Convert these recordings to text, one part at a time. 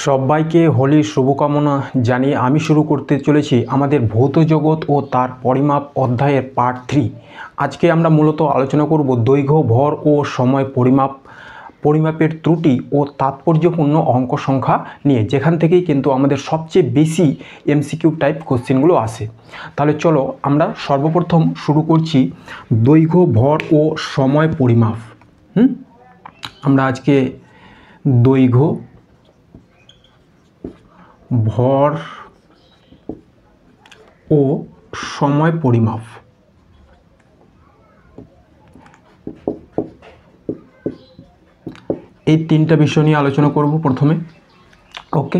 সবাইকে হোলির শুভকামনা জানিয়ে আমি শুরু করতে চলেছি আমাদের ভৌত জগৎ ও তার পরিমাপ অধ্যায়ের পার্ট 3। আজকে আমরা মূলত আলোচনা করব দৈর্ঘ্য, ভর ও সময় পরিমাপের ত্রুটি ও তাৎপর্যপূর্ণ অঙ্ক সংখ্যা নিয়ে, যেখান থেকেই কিন্তু আমাদের সবচেয়ে বেশি এমসিকিউ টাইপ কোশ্চেনগুলো আসে। তাহলে চলো আমরা সর্বপ্রথম শুরু করছি দৈর্ঘ্য, ভর ও সময় পরিমাপ। আমরা আজকে দৈর্ঘ্য, ভর ও সময় পরিমাপ এই তিনটা বিষয় নিয়ে আলোচনা করব প্রথমে। ওকে,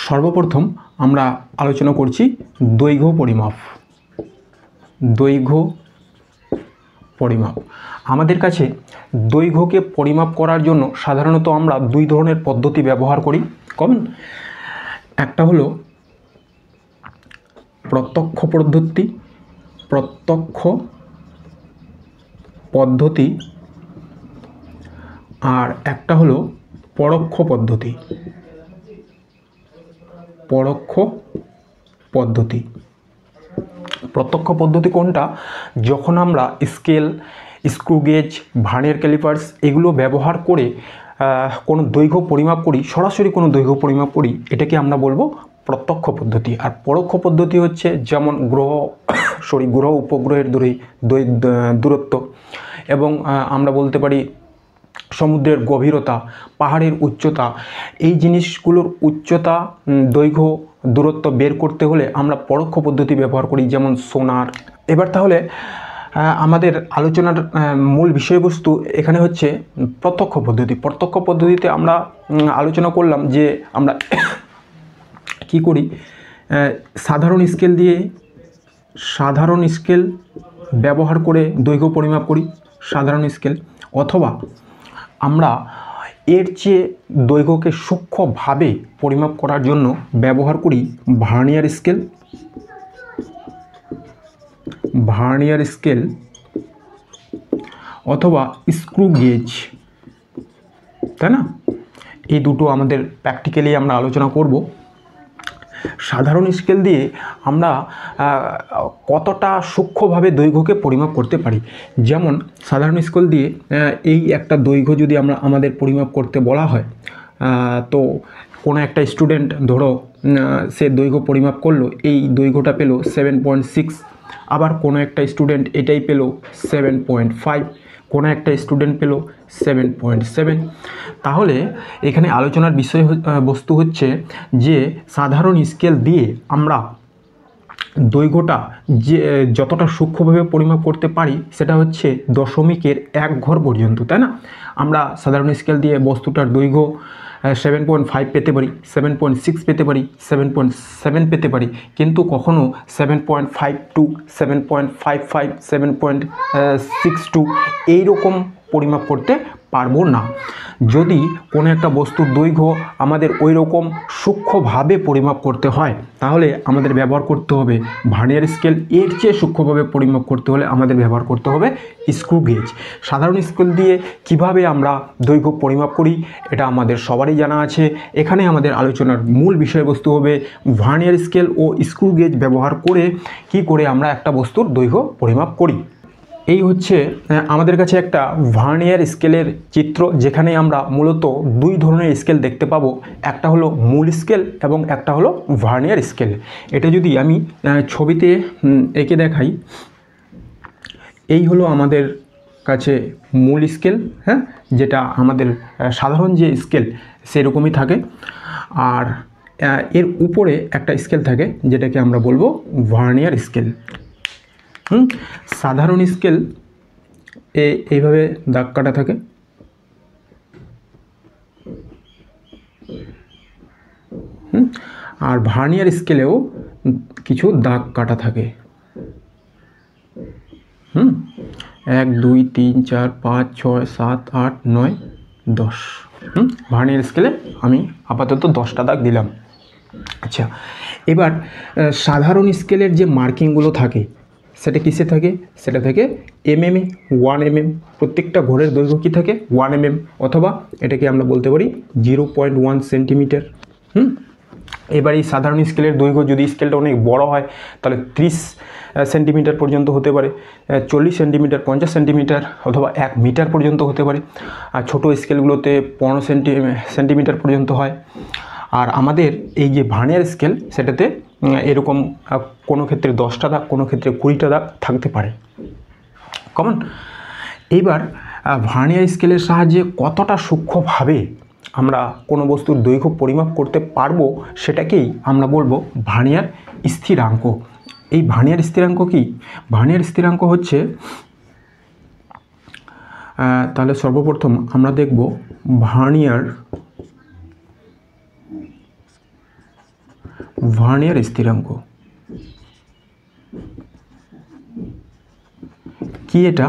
সর্বপ্রথম আমরা আলোচনা করছি দৈর্ঘ্য পরিমাপ। দৈর্ঘ্য পরিমাপ আমাদের কাছে দৈর্ঘ্যকে পরিমাপ করার জন্য সাধারণত আমরা দুই ধরনের পদ্ধতি ব্যবহার করি। কমন একটা হলো প্রত্যক্ষ পদ্ধতি আর একটা হলো পরোক্ষ পদ্ধতি। প্রত্যক্ষ পদ্ধতি কোনটা? যখন আমরা scale, screw gauge, vernier callipers এগুলো ব্যবহার করে কোনো দৈর্ঘ্য পরিমাপ করি, সরাসরি কোনো দৈর্ঘ্য পরিমাপ করি, এটাকে আমরা বলবো প্রত্যক্ষ পদ্ধতি। আর পরোক্ষ পদ্ধতি হচ্ছে যেমন গ্রহ উপগ্রহের দূরত্ব, এবং আমরা বলতে পারি সমুদ্রের গভীরতা, পাহাড়ের উচ্চতা, এই জিনিসগুলোর উচ্চতা, দৈর্ঘ্য, দূরত্ব বের করতে হলে আমরা পরোক্ষ পদ্ধতি ব্যবহার করি, যেমন সোনার। এবার তাহলে আমাদের আলোচনার মূল বিষয়বস্তু এখানে হচ্ছে প্রত্যক্ষ পদ্ধতি। প্রত্যক্ষ পদ্ধতিতে আমরা আলোচনা করলাম যে আমরা কি করি, সাধারণ স্কেল ব্যবহার করে দৈর্ঘ্য পরিমাপ করি, সাধারণ স্কেল, অথবা আমরা এর চেয়ে দৈর্ঘ্যকে সূক্ষ্মভাবে পরিমাপ করার জন্য ব্যবহার করি ভার্নিয়ার স্কেল অথবা স্ক্রু গেজ, তাই না? এই দুটো আমাদের প্র্যাকটিক্যালি আমরা আলোচনা করব। সাধারণ স্কেল দিয়ে আমরা কতটা সূক্ষ্মভাবে দৈর্ঘ্যকে পরিমাপ করতে পারি। যেমন সাধারণ স্কেল দিয়ে এই একটা দৈর্ঘ্য যদি আমাদের পরিমাপ করতে বলা হয়, তো কোনো একটা স্টুডেন্ট ধরো সে দৈর্ঘ্য পরিমাপ করলো, এই দৈর্ঘ্যটা পেল 7.6, আবার কোনো একটা স্টুডেন্ট এটাই পেল 7.5, কোনো একটা স্টুডেন্ট পেল 7.7। তাহলে এখানে আলোচনার বিষয়বস্তু হচ্ছে যে সাধারণ স্কেল দিয়ে আমরা দৈর্ঘ্যটা যে যতটা সূক্ষ্মভাবে পরিমাপ করতে পারি সেটা হচ্ছে 0.1 ঘর পর্যন্ত, তাই না? আমরা সাধারণ স্কেল দিয়ে বস্তুটার দৈর্ঘ্য 7.5 পেতে পারি, 7.6 পেতে পারি, 7.7 পেতে পারি, কিন্তু কখনো 7.52, 7.55, 7.62 এইরকম পরিমাপ করতে পারবো না। যদি কোনো একটা বস্তুর দৈর্ঘ্য আমাদের ওই রকম সূক্ষ্মভাবে পরিমাপ করতে হয়, তাহলে আমাদের ব্যবহার করতে হবে ভার্নিয়ার স্কেল। এর চেয়ে সূক্ষ্মভাবে পরিমাপ করতে হলে আমাদের ব্যবহার করতে হবে স্ক্রু গেজ। সাধারণ স্কেল দিয়ে কিভাবে আমরা দৈর্ঘ্য পরিমাপ করি এটা আমাদের সবারই জানা আছে। এখানে আমাদের আলোচনার মূল বিষয়বস্তু হবে ভার্নিয়ার স্কেল ও স্ক্রু গেজ ব্যবহার করে কি করে আমরা একটা বস্তুর দৈর্ঘ্য পরিমাপ করি। এই হচ্ছে আমাদের কাছে একটা ভার্নিয়ার স্কেলের চিত্র, যেখানে আমরা মূলত দুই ধরনের স্কেল দেখতে পাবো। একটা হলো মূল স্কেল এবং একটা হলো ভার্নিয়ার স্কেল। এটা যদি আমি ছবিতে এঁকে দেখাই, এই হলো আমাদের কাছে মূল স্কেল, হ্যাঁ, যেটা আমাদের সাধারণ যে স্কেল সেরকমই থাকে, আর এর উপরে একটা স্কেল থাকে যেটাকে আমরা বলবো ভার্নিয়ার স্কেল। সাধারণ স্কেল এইভাবে দাগ কাটা থাকে, আর ভার্নিয়ার স্কেলেও কিছু দাগ কাটা থাকে। 1 2 3 4 5 6 7 8 9 10। ভার্নিয়ার স্কেলে আমি আপাতত 10টা দাগ দিলাম। আচ্ছা, এবার সাধারণ স্কেলের যে মার্কিংগুলো থাকে সেটা কিসে থাকে? সেটা থাকে এমএমে, 1 mm। প্রত্যেকটা ঘরের দৈর্ঘ্য কী থাকে? 1 mm, অথবা এটাকে আমরা বলতে পারি 0.1 সেন্টিমিটার। এবার এই সাধারণ স্কেলের দৈর্ঘ্য যদি স্কেলটা অনেক বড় হয় তাহলে 30 সেন্টিমিটার পর্যন্ত হতে পারে, 40 সেন্টিমিটার, 50 সেন্টিমিটার অথবা 1 মিটার পর্যন্ত হতে পারে। আর ছোটো স্কেলগুলোতে 15 সেন্টিমিটার পর্যন্ত হয়। আর আমাদের এই যে ভার্নিয়ার স্কেল সেটাতে এরকম কোনো ক্ষেত্রে 10টা দাগ, কোনো ক্ষেত্রে 20টা দাগ থাকতে পারে। কমন। এইবার ভার্নিয়ার স্কেলের সাহায্যে কতটা সূক্ষ্মভাবে আমরা কোনো বস্তুর দৈর্ঘ্য পরিমাপ করতে পারবো সেটাকেই আমরা বলবো ভার্নিয়ার স্থিরাঙ্ক। এই ভার্নিয়ার স্থিরাঙ্ক কি? ভার্নিয়ার স্থিরাঙ্ক হচ্ছে, তাহলে সর্বপ্রথম আমরা দেখব ভার্নিয়ার স্থিরাঙ্ক কি। এটা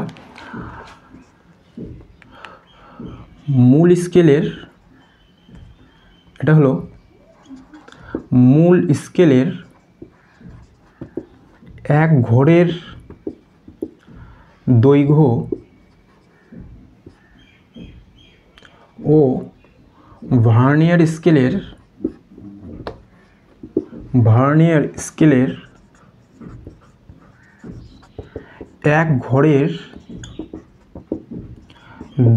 মূল স্কেলের, এটা হলো মূল স্কেলের এক ঘরের দৈর্ঘ্য ও ভার্নিয়ার স্কেলের এক ঘরের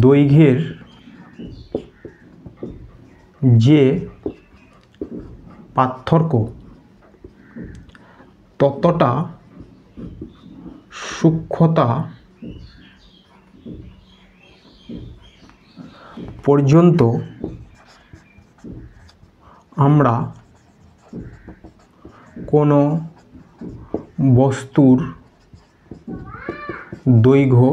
দৈর্ঘ্যের যে পার্থক্য ততটা সূক্ষ্মতা পর্যন্ত আমরা কোনো বস্তুর দৈর্ঘ্য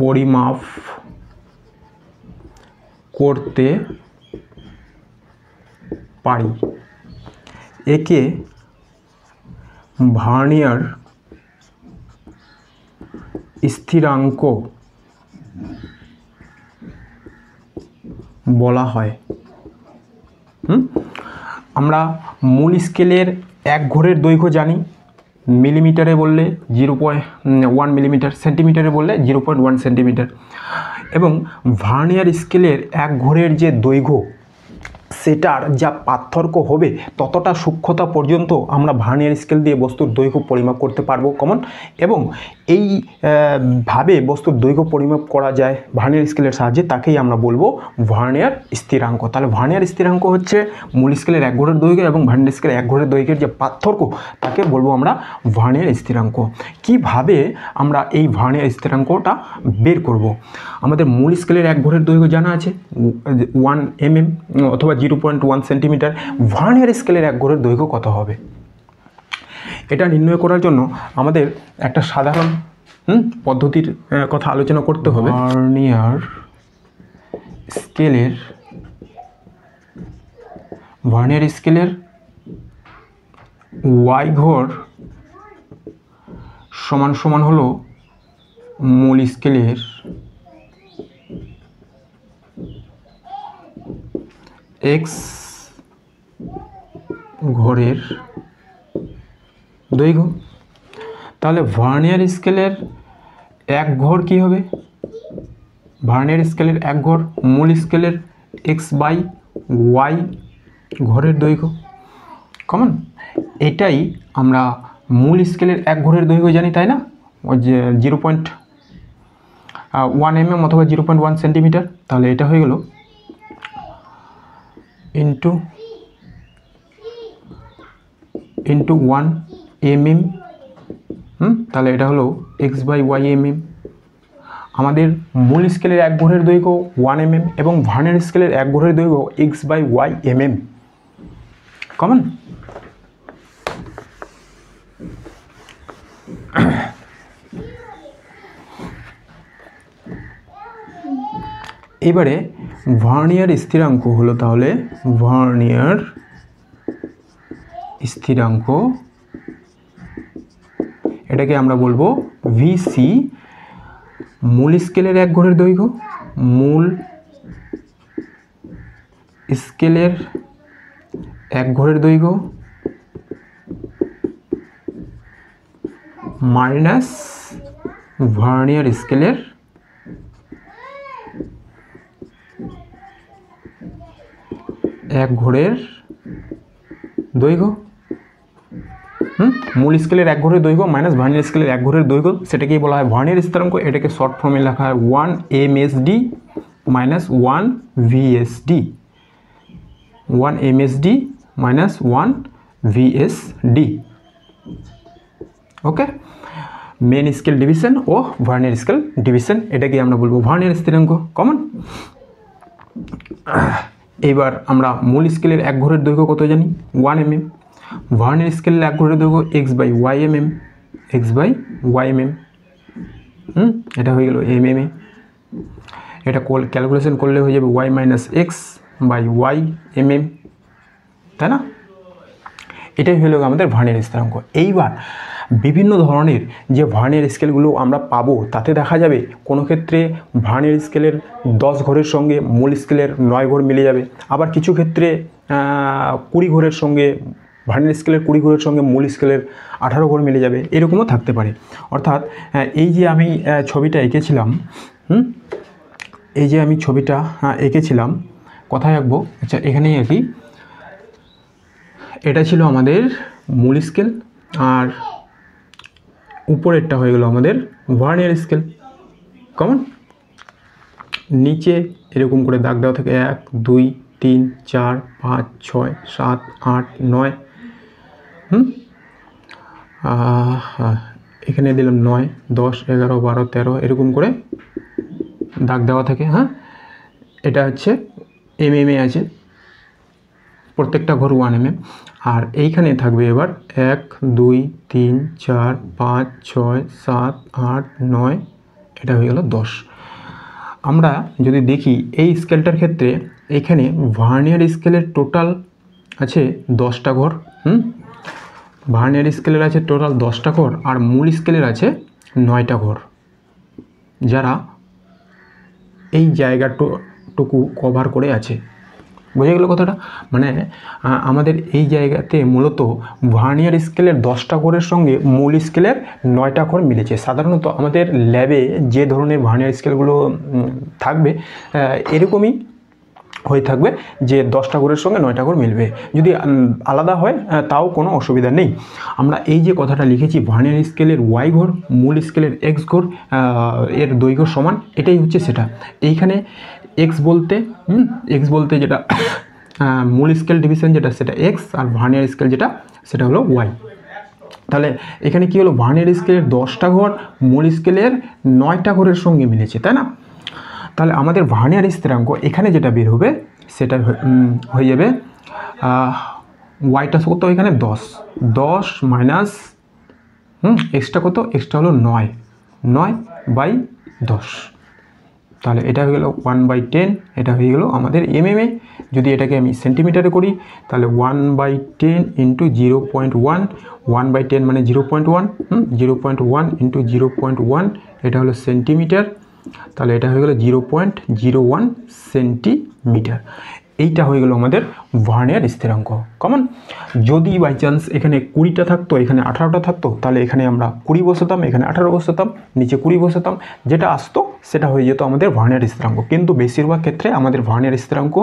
পরিমাপ করতে পারি। একে ভার্নিয়ার স্থিরাঙ্ক বলা হয়। আমরা মূল স্কেলের এক ঘরের দৈর্ঘ্য জানি, মিলিমিটারে বললে 0.1 মিলিমিটার, সেন্টিমিটারে বললে 0.1 সেন্টিমিটার। এবং ভার্নিয়ার স্কেলের এক ঘরের যে দৈর্ঘ্য সেটার যা পার্থক্য হবে ততটা সূক্ষ্মতা পর্যন্ত আমরা ভার্নিয়ার স্কেল দিয়ে বস্তুর দৈর্ঘ্য পরিমাপ করতে পারবো। কমন। এবং এই ভাবে বস্তুর দৈর্ঘ্য পরিমাপ করা যায় ভার্নিয়ার স্কেলের সাহায্যে, তাকেই আমরা বলবো ভার্নিয়ার স্থিরাঙ্ক। তাহলে ভার্নিয়ার স্থিরাঙ্ক হচ্ছে মূল স্কেলের এক ঘরের দৈর্ঘ্য এবং ভার্নিয়ার স্কেলের এক ঘরের দৈর্ঘ্যের যে পার্থক্য তাকে বলবো আমরা ভার্নিয়ার স্থিরাঙ্ক। কিভাবে আমরা এই ভার্নিয়ার স্থিরাঙ্কটা বের করব? আমাদের মূল স্কেলের এক ঘরের দৈর্ঘ্য জানা আছে 1 mm অথবা 0.1 সেন্টিমিটার। ভার্নিয়ার স্কেলের এক ঘরের দৈর্ঘ্য কত হবে? এটা নির্ণয় করার জন্য আমাদের একটা সাধারণ পদ্ধতির কথা আলোচনা করতে হবে। ভার্নিয়ার স্কেলের y ঘর সমান হলো মূল স্কেলের x ঘরের দৈর্ঘ্য। তাহলে ভার্নিয়ার স্কেলের এক ঘর কি হবে? ভার্নিয়ার স্কেলের এক ঘর মূল স্কেলের x/y ঘরের দৈর্ঘ্য। কমন। এটাই আমরা মূল স্কেলের এক ঘরের দৈর্ঘ্য জানি, তাই না? ওই যে 0.1 mm অথবা 0.1 সেন্টিমিটার। তাহলে এটা হয়ে গেল ইন্টু 1 mm। তাহলে এটা হলো x/y mm। আমাদের মূল স্কেলের এক ঘরের দৈর্ঘ্য 1 mm এবং ভার্নিয়ার স্কেলের এক ঘরের দৈর্ঘ্য x/y mm। কমন। এবারে ভার্নিয়ার স্থিরাঙ্ক হলো, তাহলে ভার্নিয়ার স্থিরাঙ্ক এটাকে আমরা বলবো VC। মূল স্কেলের এক ঘরের দৈর্ঘ্য, মূল স্কেলের এক ঘরের দৈর্ঘ্য মাইনাস ভার্নিয়ার স্কেলের এক ঘরের দৈর্ঘ্য, মূল স্কেলের এক ঘরের দৈর্ঘ্য মাইনাস ভার্নিয়ার স্কেলের এক ঘরের দৈর্ঘ্য, সেটাকেই বলা হয় ভার্নিয়ার স্থিরাঙ্ক। এটাকে শর্ট ফর্মে লেখা হয় 1 MSD minus 1 VSD, 1 MSD minus 1 VSD। ওকে, মেন স্কেল ডিভিশন ও ভার্নিয়ার স্কেল ডিভিশন, এটাকে আমরা বলবো ভার্নিয়ার স্থিরাঙ্ক, কমন। এইবার আমরা মূল স্কেলের এক ঘরের দৈর্ঘ্য কত জানি, 1 mm। ভার্নিয়ার স্কেলের এক ঘরের দৈর্ঘ্য x/y mm, x/y mm, এটা হয়ে গেল mm এ। এটা ক্যালকুলেশন করলে হয়ে যাবে y মাইনাস x/y mm, তাই না? এটাই হলো আমাদের ভার্নিয়ার স্থিরাঙ্ক। এইবার বিভিন্ন ধরনের যে ভার্নিয়ার স্কেলগুলো আমরা পাবো তাতে দেখা যাবে কোনো ক্ষেত্রে ভার্নিয়ার স্কেলের 10 ঘরের সঙ্গে মূল স্কেলের 9 ঘর মিলে যাবে, আবার কিছু ক্ষেত্রে 20 ঘরের সঙ্গে ভার্নিয়ার স্কেলের 20 ঘরের সঙ্গে মূল স্কেলের 18 ঘর মিলে যাবে, এরকমও থাকতে পারে। অর্থাৎ এই যে আমি ছবিটা এঁকেছিলাম, এই যে আমি ছবিটা এঁকেছিলাম, কোথায় আঁকবো, আচ্ছা এখানেই আঁকি। এটা ছিল আমাদের মূল স্কেল আর উপরেরটা হয়ে গেল আমাদের ভার্নিয়ার স্কেল, কেমন? নিচে এরকম করে দাগ দেওয়া থাকে 1 2 3 4 5 6 7 8 9, এখানে দিলাম 9 10 11 12 13, এরকম করে দাগ দেওয়া থাকে। হ্যাঁ, এটা হচ্ছে mm এ আছে, প্রত্যেকটা ঘর 1 mm। আর এইখানে থাকবে এবার 1 2 3 4 5 6 7 8 9, এটা হয়ে গেল 10। আমরা যদি দেখি এই স্কেলটার ক্ষেত্রে এখানে ভার্নিয়ার স্কেলের টোটাল আছে 10টা ঘর, ভার্নিয়ার স্কেলের আছে টোটাল 10টা ঘর, আর মূল স্কেলের আছে 9টা ঘর, যারা এই জায়গাটুকু কভার করে আছে। বুঝে গেল কথাটা? মানে আমাদের এই জায়গাতে মূলত ভার্নিয়ার স্কেলের 10টা ঘরের সঙ্গে মূল স্কেলের 9টা ঘর মিলেছে। সাধারণত আমাদের ল্যাবে যে ধরনের ভার্নিয়ার স্কেলগুলো থাকবে এরকমই হয়ে থাকবে যে 10টা ঘরের সঙ্গে 9টা ঘর মিলবে। যদি আলাদা হয় তাও কোনো অসুবিধা নেই। আমরা এই যে কথাটা লিখেছি ভার্নিয়ার স্কেলের y ঘর মূল স্কেলের x ঘর এর দৈর্ঘ্য সমান, এটাই হচ্ছে সেটা। এইখানে x বলতে যেটা মূল স্কেল ডিভিশন যেটা সেটা x, আর ভার্নিয়ার স্কেল যেটা সেটা হলো y। তাহলে এখানে কি হলো, ভার্নিয়ার স্কেলের 10টা ঘর মূল স্কেলের 9টা ঘরের সঙ্গে মিলেছে, তাই না? তাহলে আমাদের ভার্নিয়ার স্থিরাঙ্ক এখানে যেটা বের হবে সেটা হয়ে যাবে ওয়াইটা কত, এখানে 10 মাইনাস এক্সট্রা কত, এক্সট্রা হলো 9/10। তাহলে এটা হয়ে গেল 1/10, এটা হয়ে গেল আমাদের mm এ। যদি এটাকে আমি সেন্টিমিটারে করি তাহলে 1/10 ইন্টু 0.1, 1/10 মানে 0.1, 0.1 ইন্টু 0.1, এটা হলো সেন্টিমিটার। তাহলে এটা হয়ে গেল 0.01 সেন্টিমিটার। এইটা হয়ে গেল আমাদের ভার্নিয়ার স্থিরাঙ্ক, কমন। যদি বাই চান্স এখানে 20টা থাকতো, এখানে 18টা থাকতো, তাহলে এখানে আমরা 20 বসাতাম, এখানে 18 বসাতাম, নিচে 20 বসাতাম, যেটা আসতো সেটা হয়ে যেত আমাদের ভার্নিয়ার স্থিরাঙ্ক। কিন্তু বেশিরভাগ ক্ষেত্রে আমাদের ভার্নিয়ার স্থিরাঙ্ক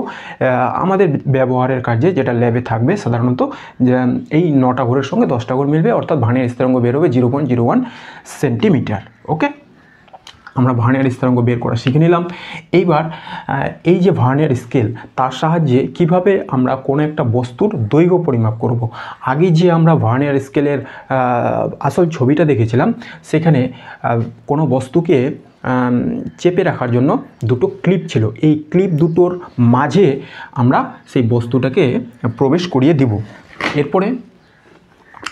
আমাদের ব্যবহারের কাজে যেটা ল্যাবে থাকবে সাধারণত যে এই 9টা ঘরের সঙ্গে 10টা ঘর মিলবে, অর্থাৎ ভার্নিয়ার স্থিরাঙ্ক বের হবে 0.01 সেন্টিমিটার। ওকে, আমরা ভার্নিয়ার স্থিরাঙ্ক বের করা শিখে নিলাম। এইবার এই যে ভার্নিয়ার স্কেল, তার সাহায্যে কিভাবে আমরা কোনো একটা বস্তুর দৈর্ঘ্য পরিমাপ করব। আগে যে আমরা ভার্নিয়ার স্কেলের আসল ছবিটা দেখেছিলাম, সেখানে কোনো বস্তুকে চেপে রাখার জন্য দুটো ক্লিপ ছিল। এই ক্লিপ দুটোর মাঝে আমরা সেই বস্তুটাকে প্রবেশ করিয়ে দিব। এরপরে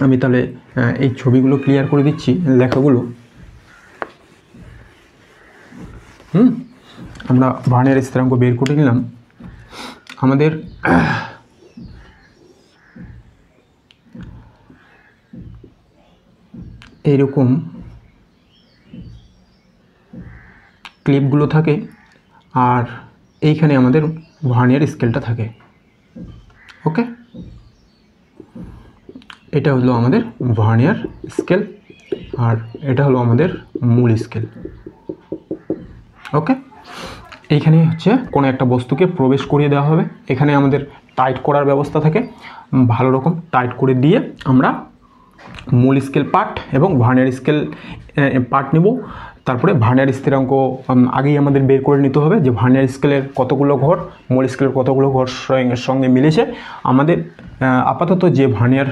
আমি তাহলে এই ছবিগুলো ক্লিয়ার করে দিচ্ছি, লেখাগুলো। আমরা ভার্নিয়ার স্থিরাঙ্ক বের করে নিলাম। আমাদের এইরকম ক্লিপগুলো থাকে, আর এইখানে আমাদের ভার্নিয়ার স্কেলটা থাকে। ওকে, এটা হলো আমাদের ভার্নিয়ার স্কেল, আর এটা হলো আমাদের মূল স্কেল। ওকে, এইখানে হচ্ছে কোনো একটা বস্তুকে প্রবেশ করিয়ে দেওয়া হবে। এখানে আমাদের টাইট করার ব্যবস্থা থাকে, ভালো রকম টাইট করে দিয়ে আমরা মূল স্কেল পার্ট এবং ভার্নিয়ার স্কেল পার্ট নেব। তারপরে ভার্নিয়ার স্থিরাঙ্ক আগেই আমাদের বের করে নিতে হবে যে ভার্নিয়ার স্কেলের কতগুলো ঘর, মূল স্কেলের কতগুলো ঘর সঙ্গে মিলেছে। আমাদের আপাতত যে ভার্নিয়ার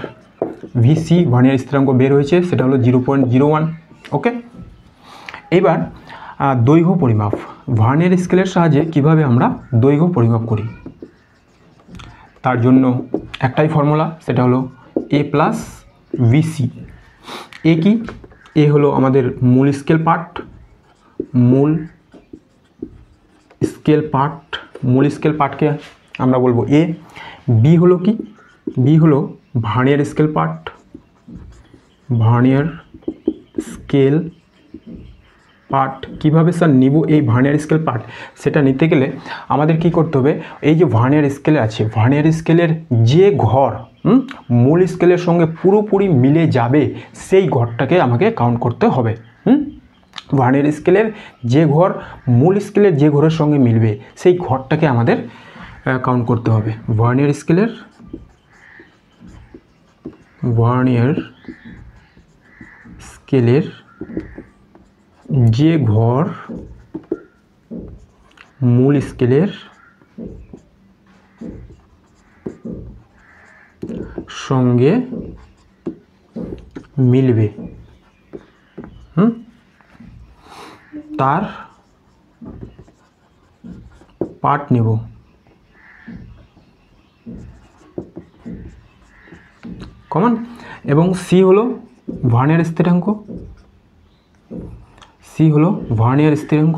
ভিসি ভার্নিয়ার স্থিরাঙ্ক বের হয়েছে সেটা হলো 0.01। ওকে, এবার দৈর্ঘ্য পরিমাপ, ভার্নিয়ার স্কেলের সাহায্যে কিভাবে আমরা দৈর্ঘ্য পরিমাপ করি তার জন্য একটাই ফর্মুলা, সেটা হলো এ প্লাস ভিসি। এ কি? এ হলো আমাদের মূল স্কেল পার্ট, মূল স্কেল পার্টকে আমরা বলবো এ। বি হলো কি? বি হলো vernier scale part, vernier scale part. কীভাবে স্যার নিব এই ভার্নিয়ার স্কেল পার্ট? সেটা নিতে গেলে আমাদের কি করতে হবে, এই যে ভার্নিয়ার স্কেলে আছে, ভার্নিয়ার স্কেলের যে ঘর মূল স্কেলের সঙ্গে পুরোপুরি মিলে যাবে সেই ঘরটাকে আমাকে কাউন্ট করতে হবে। ভার্নিয়ার স্কেলের যে ঘর মূল স্কেলের যে ঘরের সঙ্গে মিলবে সেই ঘরটাকে আমাদের কাউন্ট করতে হবে। ভার্নিয়ার স্কেলের যে ঘর মূল স্কেলের সঙ্গে মিলবে তার পার্ট নেব। কমন। এবং সি হলো ভার্নিয়ার স্থিরাঙ্ক, সি হলো ভার্নিয়ার স্থিরাঙ্ক।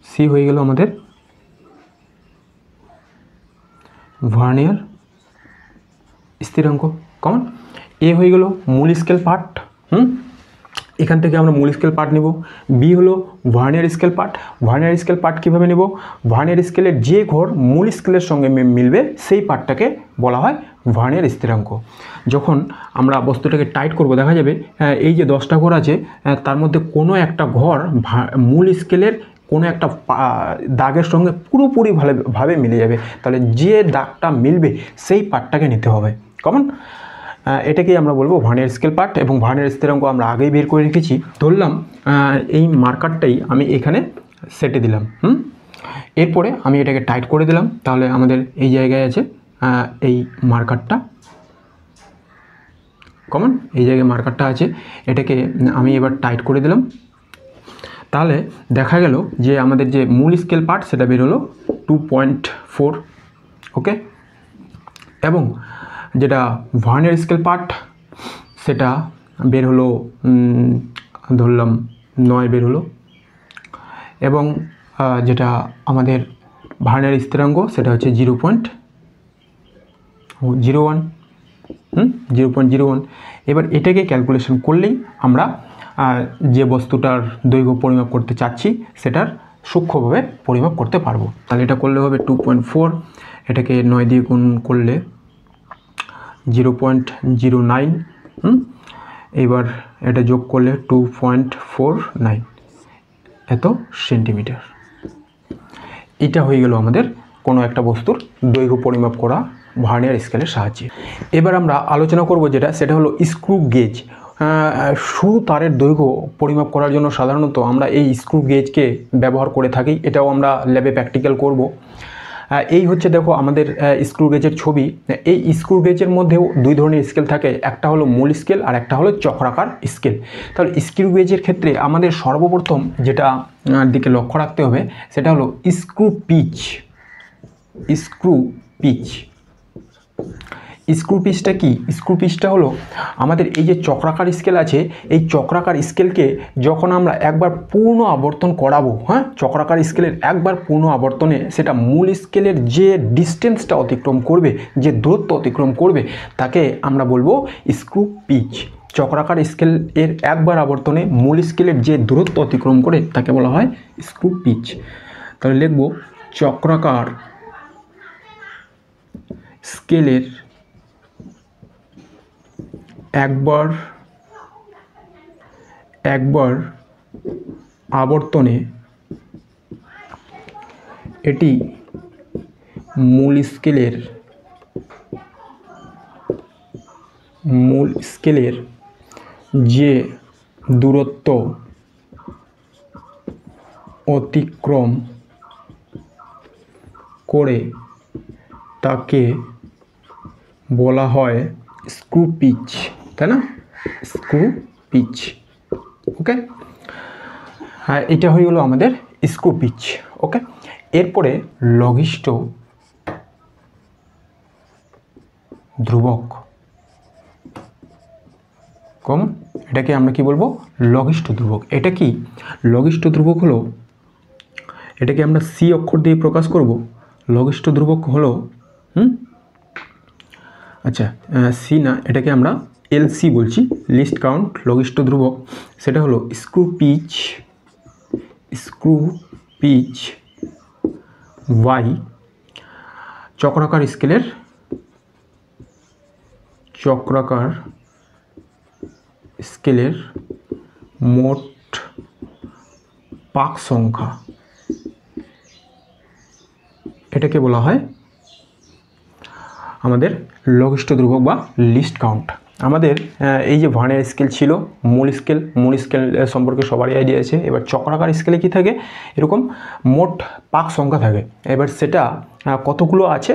সি হয়ে গেল আমাদের ভার্নিয়ার স্থিরাঙ্ক। কমন। এ হয়ে গেল মূল স্কেল পার্ট, এখান থেকে আমরা মূল স্কেল পার্ট নেব। বি হলো vernier scale part. Vernier scale part কীভাবে নেব? ভার্নিয়ার স্কেলের যে ঘর মূল স্কেলের সঙ্গে মিলবে সেই পার্টটাকে বলা হয় ভার্নিয়ার স্থিরাঙ্ক। যখন আমরা বস্তুটাকে টাইট করব দেখা যাবে এই যে 10টা ঘর আছে তার মধ্যে কোনো একটা ঘর মূল স্কেলের কোনো একটা দাগের সঙ্গে পুরোপুরি ভাবে মিলে যাবে, তাহলে যে দাগটা মিলবে সেই পার্টটাকে নিতে হবে। কমন। এটাকেই আমরা বলবো ভার্নিয়ার স্কেল পার্ট। এবং ভার্নিয়ার স্থিরাঙ্ক আমরা আগেই বের করে রেখেছি। ধরলাম এই মার্কারটাই আমি এখানে সেটে দিলাম, এরপরে আমি এটাকে টাইট করে দিলাম, তাহলে আমাদের এই জায়গায় আছে এই মার্কারটা। কমন। এই জায়গায় মার্কারটা আছে, এটাকে আমি এবার টাইট করে দিলাম, তাহলে দেখা গেল যে আমাদের যে মূল স্কেল পার্ট সেটা বের হলো 2.4। ওকে, এবং যেটা ভার্নিয়ার স্কেল পার্ট সেটা বের হলো ধরলাম 9 বের হলো, এবং যেটা আমাদের ভার্নিয়ার স্থিরাঙ্ক সেটা হচ্ছে 0.01। 0.01। এবার এটাকে ক্যালকুলেশন করলেই আমরা যে বস্তুটার দৈর্ঘ্য পরিমাপ করতে চাচ্ছি সেটার সূক্ষ্মভাবে পরিমাপ করতে পারবো। তাহলে এটা করলে হবে 2.4, এটাকে 9 দিয়ে গুণ করলে 0.09, এবার এটা যোগ করলে 2.49 এত সেন্টিমিটার। এটা হয়ে গেল আমাদের কোনো একটা বস্তুর দৈর্ঘ্য পরিমাপ করা ভার্নিয়ার স্কেলের সাহায্যে। এবার আমরা আলোচনা করব সেটা হলো স্ক্রু গেজ। সরু তারের দৈর্ঘ্য পরিমাপ করার জন্য সাধারণত আমরা এই স্ক্রু গেজকে ব্যবহার করে থাকি, এটাও আমরা ল্যাবে প্র্যাকটিক্যাল করব। এই হচ্ছে দেখো আমাদের স্ক্রু গেজের ছবি। এই স্ক্রু গেজের মধ্যেও দুই ধরনের স্কেল থাকে, একটা হলো মূল স্কেল আর একটা হলো চক্রাকার স্কেল। তাহলে স্ক্রু গেজের ক্ষেত্রে আমাদের সর্বপ্রথম যেটা দিকে লক্ষ্য রাখতে হবে সেটা হলো স্ক্রু পিচ। স্ক্রু পিচটা কি? স্ক্রু পিচটা হলো আমাদের এই যে চক্রাকার স্কেল আছে, এই চক্রাকার স্কেলকে যখন আমরা একবার পূর্ণ আবর্তন করাবো, চক্রাকার স্কেলের একবার পূর্ণ আবর্তনে সেটা মূল স্কেলের যে ডিস্টেন্সটা অতিক্রম করবে, যে দূরত্ব অতিক্রম করবে, তাকে আমরা বলবো স্ক্রু পিচ। চক্রাকার স্কেল এর একবার আবর্তনে মূল স্কেলের যে দূরত্ব অতিক্রম করে তাকে বলা হয় স্ক্রু পিচ। তাহলে লিখব চক্রাকার স্কেলের একবার একবার আবর্তনে এটি মূল স্কেলের যে দূরত্ব অতিক্রম করে তাকে বলা হয় স্ক্রু পিচ, তাই না? Screw pitch. ওকে, হ্যাঁ, এটা হয়ে গেল আমাদের স্ক্রু পিচ। ওকে, এরপরে লঘিষ্ঠ ধ্রুবক। কমন, এটাকে আমরা কি বলবো? লঘিষ্ঠ ধ্রুবক। এটা কি লঘিষ্ঠ ধ্রুবক হলো, এটাকে আমরা সি অক্ষর দিয়ে প্রকাশ করব। লঘিষ্ঠ ধ্রুবক হলো আচ্ছা সি না, এটাকে আমরা এলসি বলছি, লিস্ট কাউন্ট লঘিষ্ঠ ধ্রুবক। সেটা হলো স্ক্রু পিচ বাই চক্রাকার স্কেলের মোট পাক সংখ্যা। এটাকে বলা হয় আমাদের লঘিষ্ঠ ধ্রুবক বা লিস্ট কাউন্ট। আমাদের এই যে ভার্নিয়ার স্কেল ছিল, মূল স্কেল সম্পর্কে সবারই আইডিয়া আছে। এবার চক্রাকার স্কেলে কি থাকে? এরকম মোট পাক সংখ্যা থাকে। এবার সেটা কতগুলো আছে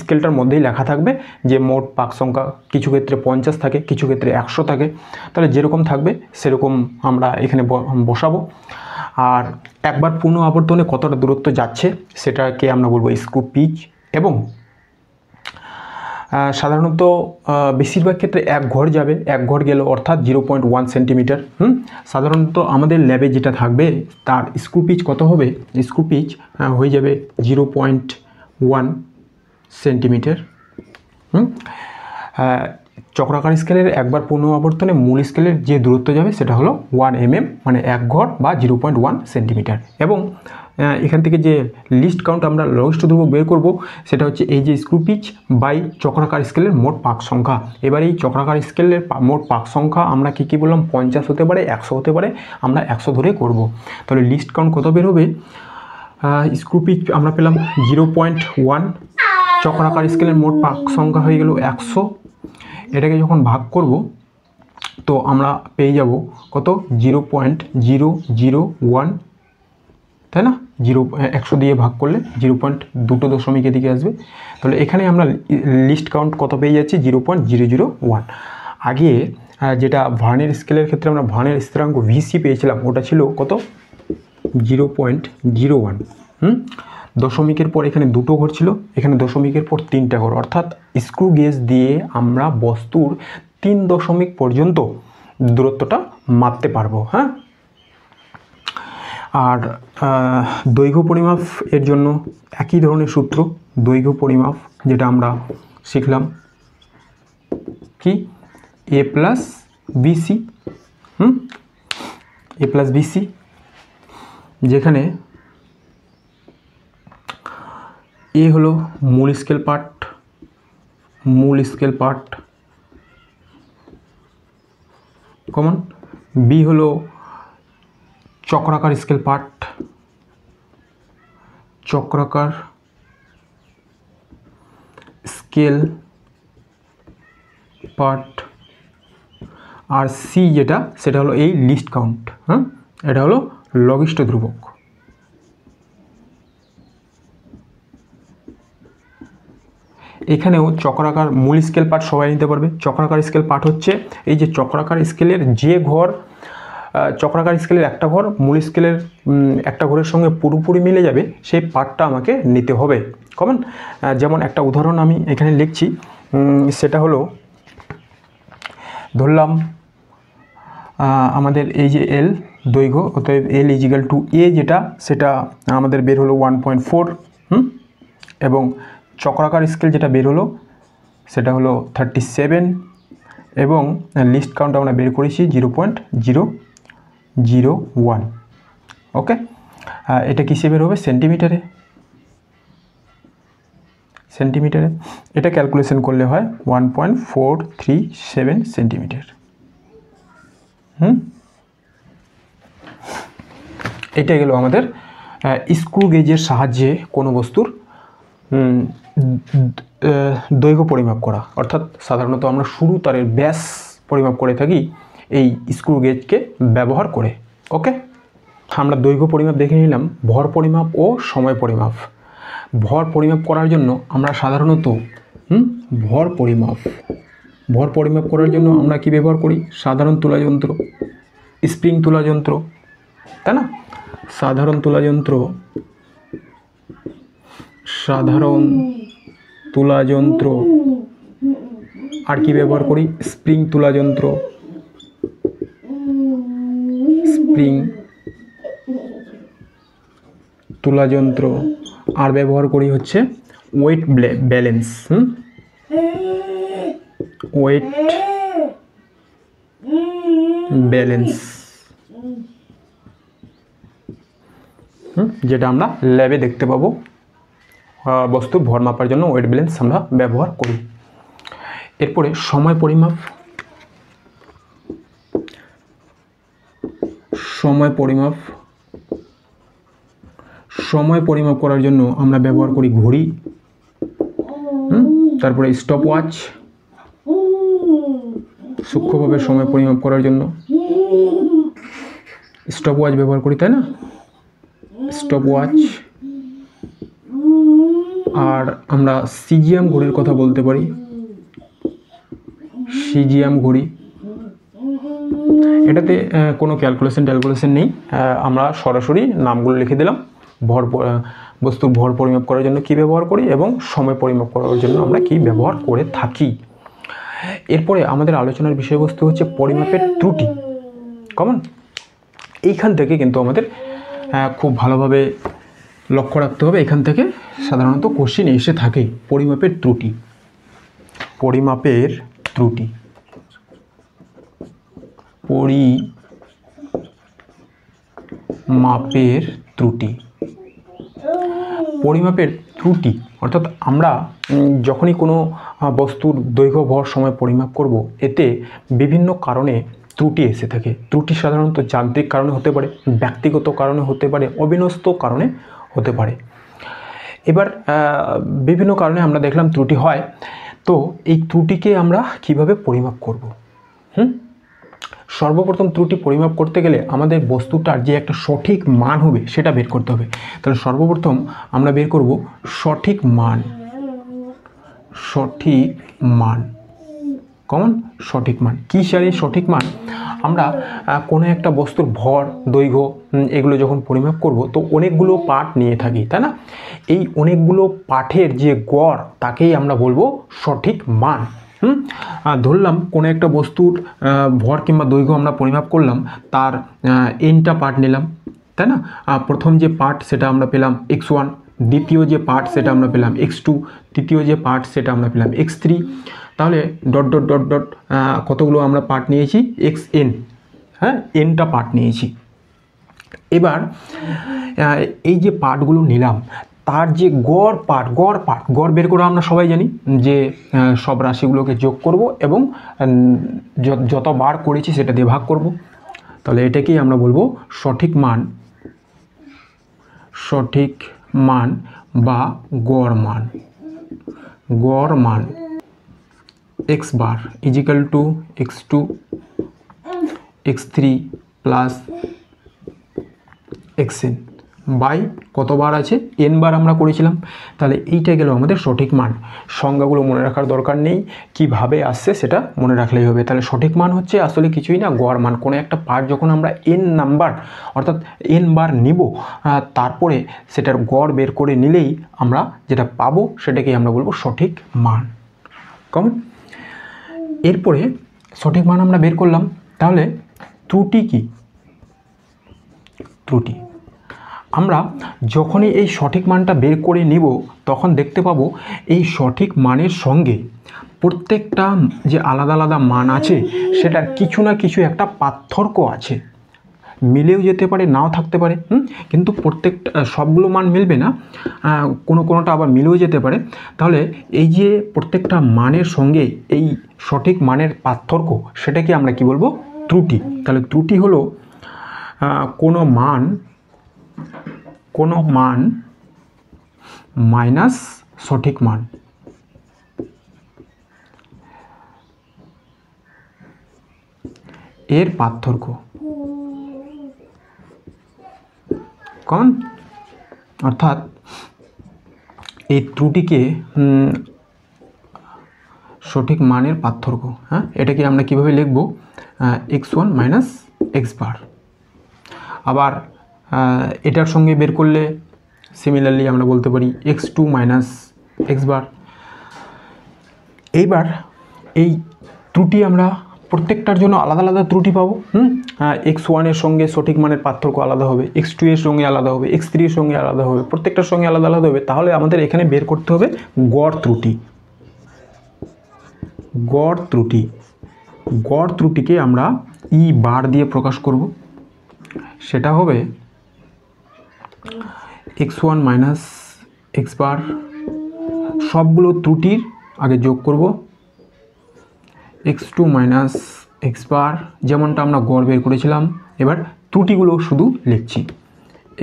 স্কেলটার মধ্যেই লেখা থাকবে যে মোট পাক সংখ্যা। কিছু ক্ষেত্রে 50 থাকে, কিছু ক্ষেত্রে 100 থাকে। তাহলে যেরকম থাকবে সেরকম আমরা এখানে বসাবো। আর একবার পূর্ণ আবর্তনে কতটা দূরত্ব যাচ্ছে সেটাকে আমরা বলবো স্ক্রু পিচ। এবং সাধারণত বেশিরভাগ ক্ষেত্রে 1 ঘর যাবে, 1 ঘর গেল অর্থাৎ 0.1 সেন্টিমিটার। সাধারণত আমাদের ল্যাবে যেটা থাকবে তার স্ক্রু পিচ কত হবে? স্ক্রু পিচ হয়ে যাবে 0.1 সেন্টিমিটার। চক্রাকার স্কেলের একবার পূর্ণ আবর্তনে মূল স্কেলের যে দূরত্ব যাবে সেটা হলো 1 mm, মানে 1 ঘর বা 0.1 সেন্টিমিটার। এবং এখান থেকে যে লিস্ট কাউন্ট আমরা লঘিষ্ঠ ধ্রুবক বের করব সেটা হচ্ছে এই যে স্ক্রু পিচ বাই চক্রাকার স্কেলের মোট পাক সংখ্যা। এবার এই চক্রাকার স্কেলের মোট পাক সংখ্যা আমরা কী বললাম? 50 হতে পারে, 100 হতে পারে, আমরা 100 ধরে করব। তাহলে লিস্ট কাউন্ট কত বের হবে? স্ক্রু পিচ আমরা পেলাম 0.1, চক্রাকার স্কেলের মোট পাক সংখ্যা হয়ে গেল 100। এটাকে যখন ভাগ করব তো আমরা পেয়ে যাব কত? 0.001, তাই না? 100 দিয়ে ভাগ করলে 0.2 দশমিক এদিকে আসবে। তাহলে এখানে আমরা লিস্ট কাউন্ট কত পেয়ে যাচ্ছি? 0.001। আগে যেটা ভার্নিয়ার স্কেলের ক্ষেত্রে আমরা ভার্নিয়ার স্থিরাঙ্ক ভিসি পেয়েছিলাম, ওটা ছিল কত? 0.01। দশমিকের পর এখানে 2টো ঘর ছিল, এখানে দশমিকের পর 3টা ঘর, অর্থাৎ স্ক্রু গেজ দিয়ে আমরা বস্তুর 3 দশমিক পর্যন্ত দূরত্বটা মাপতে পারবো। হ্যাঁ, আর দৈর্ঘ্য পরিমাপ এর জন্য একই ধরনের সূত্র। দৈর্ঘ্য পরিমাপ যেটা আমরা শিখলাম কি? a plus BC. a plus BC, যেখানে এ হলো মূল স্কেল পার্ট কমন, বি হলো চক্রাকার স্কেল পার্ট, আর সি যেটা সেটা হলো এই লিস্ট কাউন্ট। এটা হলো লঘিষ্ঠ ধ্রুবক। এখানেও চক্রাকার মূল স্কেল পার্ট সবাই নিতে পারবে। চক্রাকার স্কেল পার্ট হচ্ছে এই যে চক্রাকার স্কেলের যে ঘর, চক্রাকার স্কেলের একটা ঘর মূল স্কেলের একটা ঘরের সঙ্গে পুরোপুরি মিলে যাবে, সেই পার্টটা আমাকে নিতে হবে। কমন, যেমন একটা উদাহরণ আমি এখানে লিখছি, সেটা হলো ধরলাম আমাদের এই যে এল দৈর্ঘ্য, অতএব এল ইজিক্যাল টু এ যেটা সেটা আমাদের বের হলো 1.4। এবং চক্রাকার স্কেল যেটা বের হলো সেটা হলো 37। এবং লিস্ট কাউন্ট আমরা বের করেছি 0.001। ওকে, এটা কিসে বের হবে? সেন্টিমিটারে। এটা ক্যালকুলেশন করলে হয় 1.437 সেন্টিমিটার। এটা গেল আমাদের স্ক্রু গেজের সাহায্যে কোনো বস্তুর দৈর্ঘ্য পরিমাপ করা, অর্থাৎ সাধারণত আমরা সরু তারের ব্যাস পরিমাপ করে থাকি এই স্ক্রু গেজকে ব্যবহার করে। ওকে, আমরা দৈর্ঘ্য পরিমাপ দেখে নিলাম, ভর পরিমাপ ও সময় পরিমাপ। ভর পরিমাপ করার জন্য আমরা সাধারণত ভর পরিমাপ করার জন্য আমরা কি ব্যবহার করি? সাধারণ তুলা যন্ত্র, স্প্রিং তুলা যন্ত্র, তাই না? সাধারণ তুলা যন্ত্র আর কি ব্যবহার করি? স্প্রিং তুলা যন্ত্র, আর ব্যবহার করি হচ্ছে ওয়েট ব্যালেন্স, যেটা আমরা ল্যাবে দেখতে পাবো। বস্তুর ভর মাপার জন্য ওয়েট ব্যালেন্স আমরা ব্যবহার করি। এরপরে সময় পরিমাপ। সময় পরিমাপ করার জন্য আমরা ব্যবহার করি ঘড়ি, তারপরে স্টপ ওয়াচ, সূক্ষ্মভাবে সময় পরিমাপ করার জন্য স্টপ ওয়াচ ব্যবহার করি, তাই না? Stop watch. আর আমরা সিজিএম ঘড়ির কথা বলতে পারি, সিজিএম ঘড়ি। এটাতে কোনো ক্যালকুলেশন নেই, আমরা সরাসরি নামগুলো লিখে দিলাম। বস্তুর ভর পরিমাপ করার জন্য কি ব্যবহার করি এবং সময় পরিমাপ করার জন্য আমরা কি ব্যবহার করে থাকি। এরপরে আমাদের আলোচনার বিষয়বস্তু হচ্ছে পরিমাপের ত্রুটি। কমন, এইখান থেকে কিন্তু আমাদের খুব ভালোভাবে লক্ষ্য রাখতে হবে। এখান থেকে সাধারণত কোশ্চেন এসে থাকে পরিমাপের ত্রুটি। পরিমাপের ত্রুটি অর্থাৎ আমরা যখনই কোনো বস্তুর দৈর্ঘ্য ভর সময় পরিমাপ করব, এতে বিভিন্ন কারণে ত্রুটি এসে থাকে। ত্রুটি সাধারণত যান্ত্রিক কারণে হতে পারে, ব্যক্তিগত কারণে হতে পারে, অবিন্যস্ত কারণে হতে পারে। এবার বিভিন্ন কারণে আমরা দেখলাম ত্রুটি হয়। তো এই ত্রুটিকে আমরা কিভাবে পরিমাপ করব? সর্বপ্রথম ত্রুটি পরিমাপ করতে গেলে আমাদের বস্তুটার যে একটা সঠিক মান হবে সেটা বের করতে হবে। তাহলে সর্বপ্রথম আমরা বের করব সঠিক মান। কমন, সঠিক মান কি স্যার? এই সঠিক মান আমরা কোনো একটা বস্তুর ভর, দৈর্ঘ্য এগুলো যখন পরিমাপ করব তো অনেকগুলো পার্ট নিয়ে থাকি, তাই না? এই অনেকগুলো পার্টের যে গড় তাকেই আমরা বলবো সঠিক মান। ধরলাম কোনো একটা বস্তুর ভর কিংবা দৈর্ঘ্য আমরা পরিমাপ করলাম, তার এনটা পার্ট নিলাম, তাই না? প্রথম যে পার্ট সেটা আমরা পেলাম x1, দ্বিতীয় যে পার্ট সেটা আমরা পেলাম x2, তৃতীয় যে পার্ট সেটা আমরা পেলাম x3। তাহলে ডট ডট ডট ডট কতগুলো আমরা পার্ট নিয়েছি? xn, এনটা পার্ট নিয়েছি। এবার এই যে পার্টগুলো নিলাম, তার যে গড় বের করে আমরা সবাই জানি যে সব রাশিগুলোকে যোগ করব এবং যতবার করেছি সেটা দিয়ে ভাগ করব। তাহলে এটাকেই আমরা বলবো সঠিক মান বা গড় মান। x বার equal to x2 x3 plus xn by কতবার আছে? n বার আমরা করেছিলাম। তাহলে এইটা গেল আমাদের সঠিক মান। সংজ্ঞাগুলো মনে রাখার দরকার নেই, কিভাবে আসছে সেটা মনে রাখলেই হবে। তাহলে সঠিক মান হচ্ছে আসলে কিছুই না, গড় মান। কোনো একটা পার্ট যখন আমরা n নাম্বার অর্থাৎ n বার নিব, তারপরে সেটার গড় বের করে নিলেই আমরা যেটা পাবো সেটাকেই আমরা বলবো সঠিক মান। কমন। এরপরে সঠিক মান আমরা বের করলাম, তাহলে ত্রুটি কি? ত্রুটি আমরা যখনই এই সঠিক মানটা বের করে নিব তখন দেখতে পাবো এই সঠিক মানের সঙ্গে প্রত্যেকটা যে আলাদা আলাদা মান আছে সেটার কিছু না কিছু একটা পার্থক্য আছে। মিলেও যেতে পারে, নাও থাকতে পারে, কিন্তু প্রত্যেকটা সবগুলো মান মিলবে না, কোনোটা আবার মিলেও যেতে পারে। তাহলে এই যে প্রত্যেকটা মানের সঙ্গে এই সঠিক মানের পার্থক্য, সেটাকে আমরা কি বলবো? ত্রুটি। তাহলে ত্রুটি হলো কোনো মান কোনো মান মাইনাস সঠিক মান, এর পার্থক্য। কোন অর্থাৎ এই ত্রুটিকে সঠিক মানের পার্থক্য। হ্যাঁ, এটাকে আমরা কিভাবে লিখব? x1 minus x bar. আবার এটার সঙ্গে বের করলে সিমিলারলি আমরা বলতে পারি x2 মাইনাস এক্স বার। এইবার এই ত্রুটি আমরা প্রত্যেকটার জন্য আলাদা আলাদা ত্রুটি পাবো। x1 এর সঙ্গে সঠিক মানের পার্থক্য আলাদা হবে, x2 এর সঙ্গে আলাদা হবে, x3 এর সঙ্গে আলাদা হবে, প্রত্যেকটার সঙ্গে আলাদা আলাদা হবে। তাহলে আমাদের এখানে বের করতে হবে গড় ত্রুটি। গড় ত্রুটি, গড় ত্রুটিকে আমরা ই বার দিয়ে প্রকাশ করব। সেটা হবে x1 মাইনাস এক্স বার, সবগুলো ত্রুটির আগে যোগ করব, x2 মাইনাস এক্স বার, যেমনটা আমরা গড় বের করেছিলাম। এবার ত্রুটিগুলো শুধু লিখছি,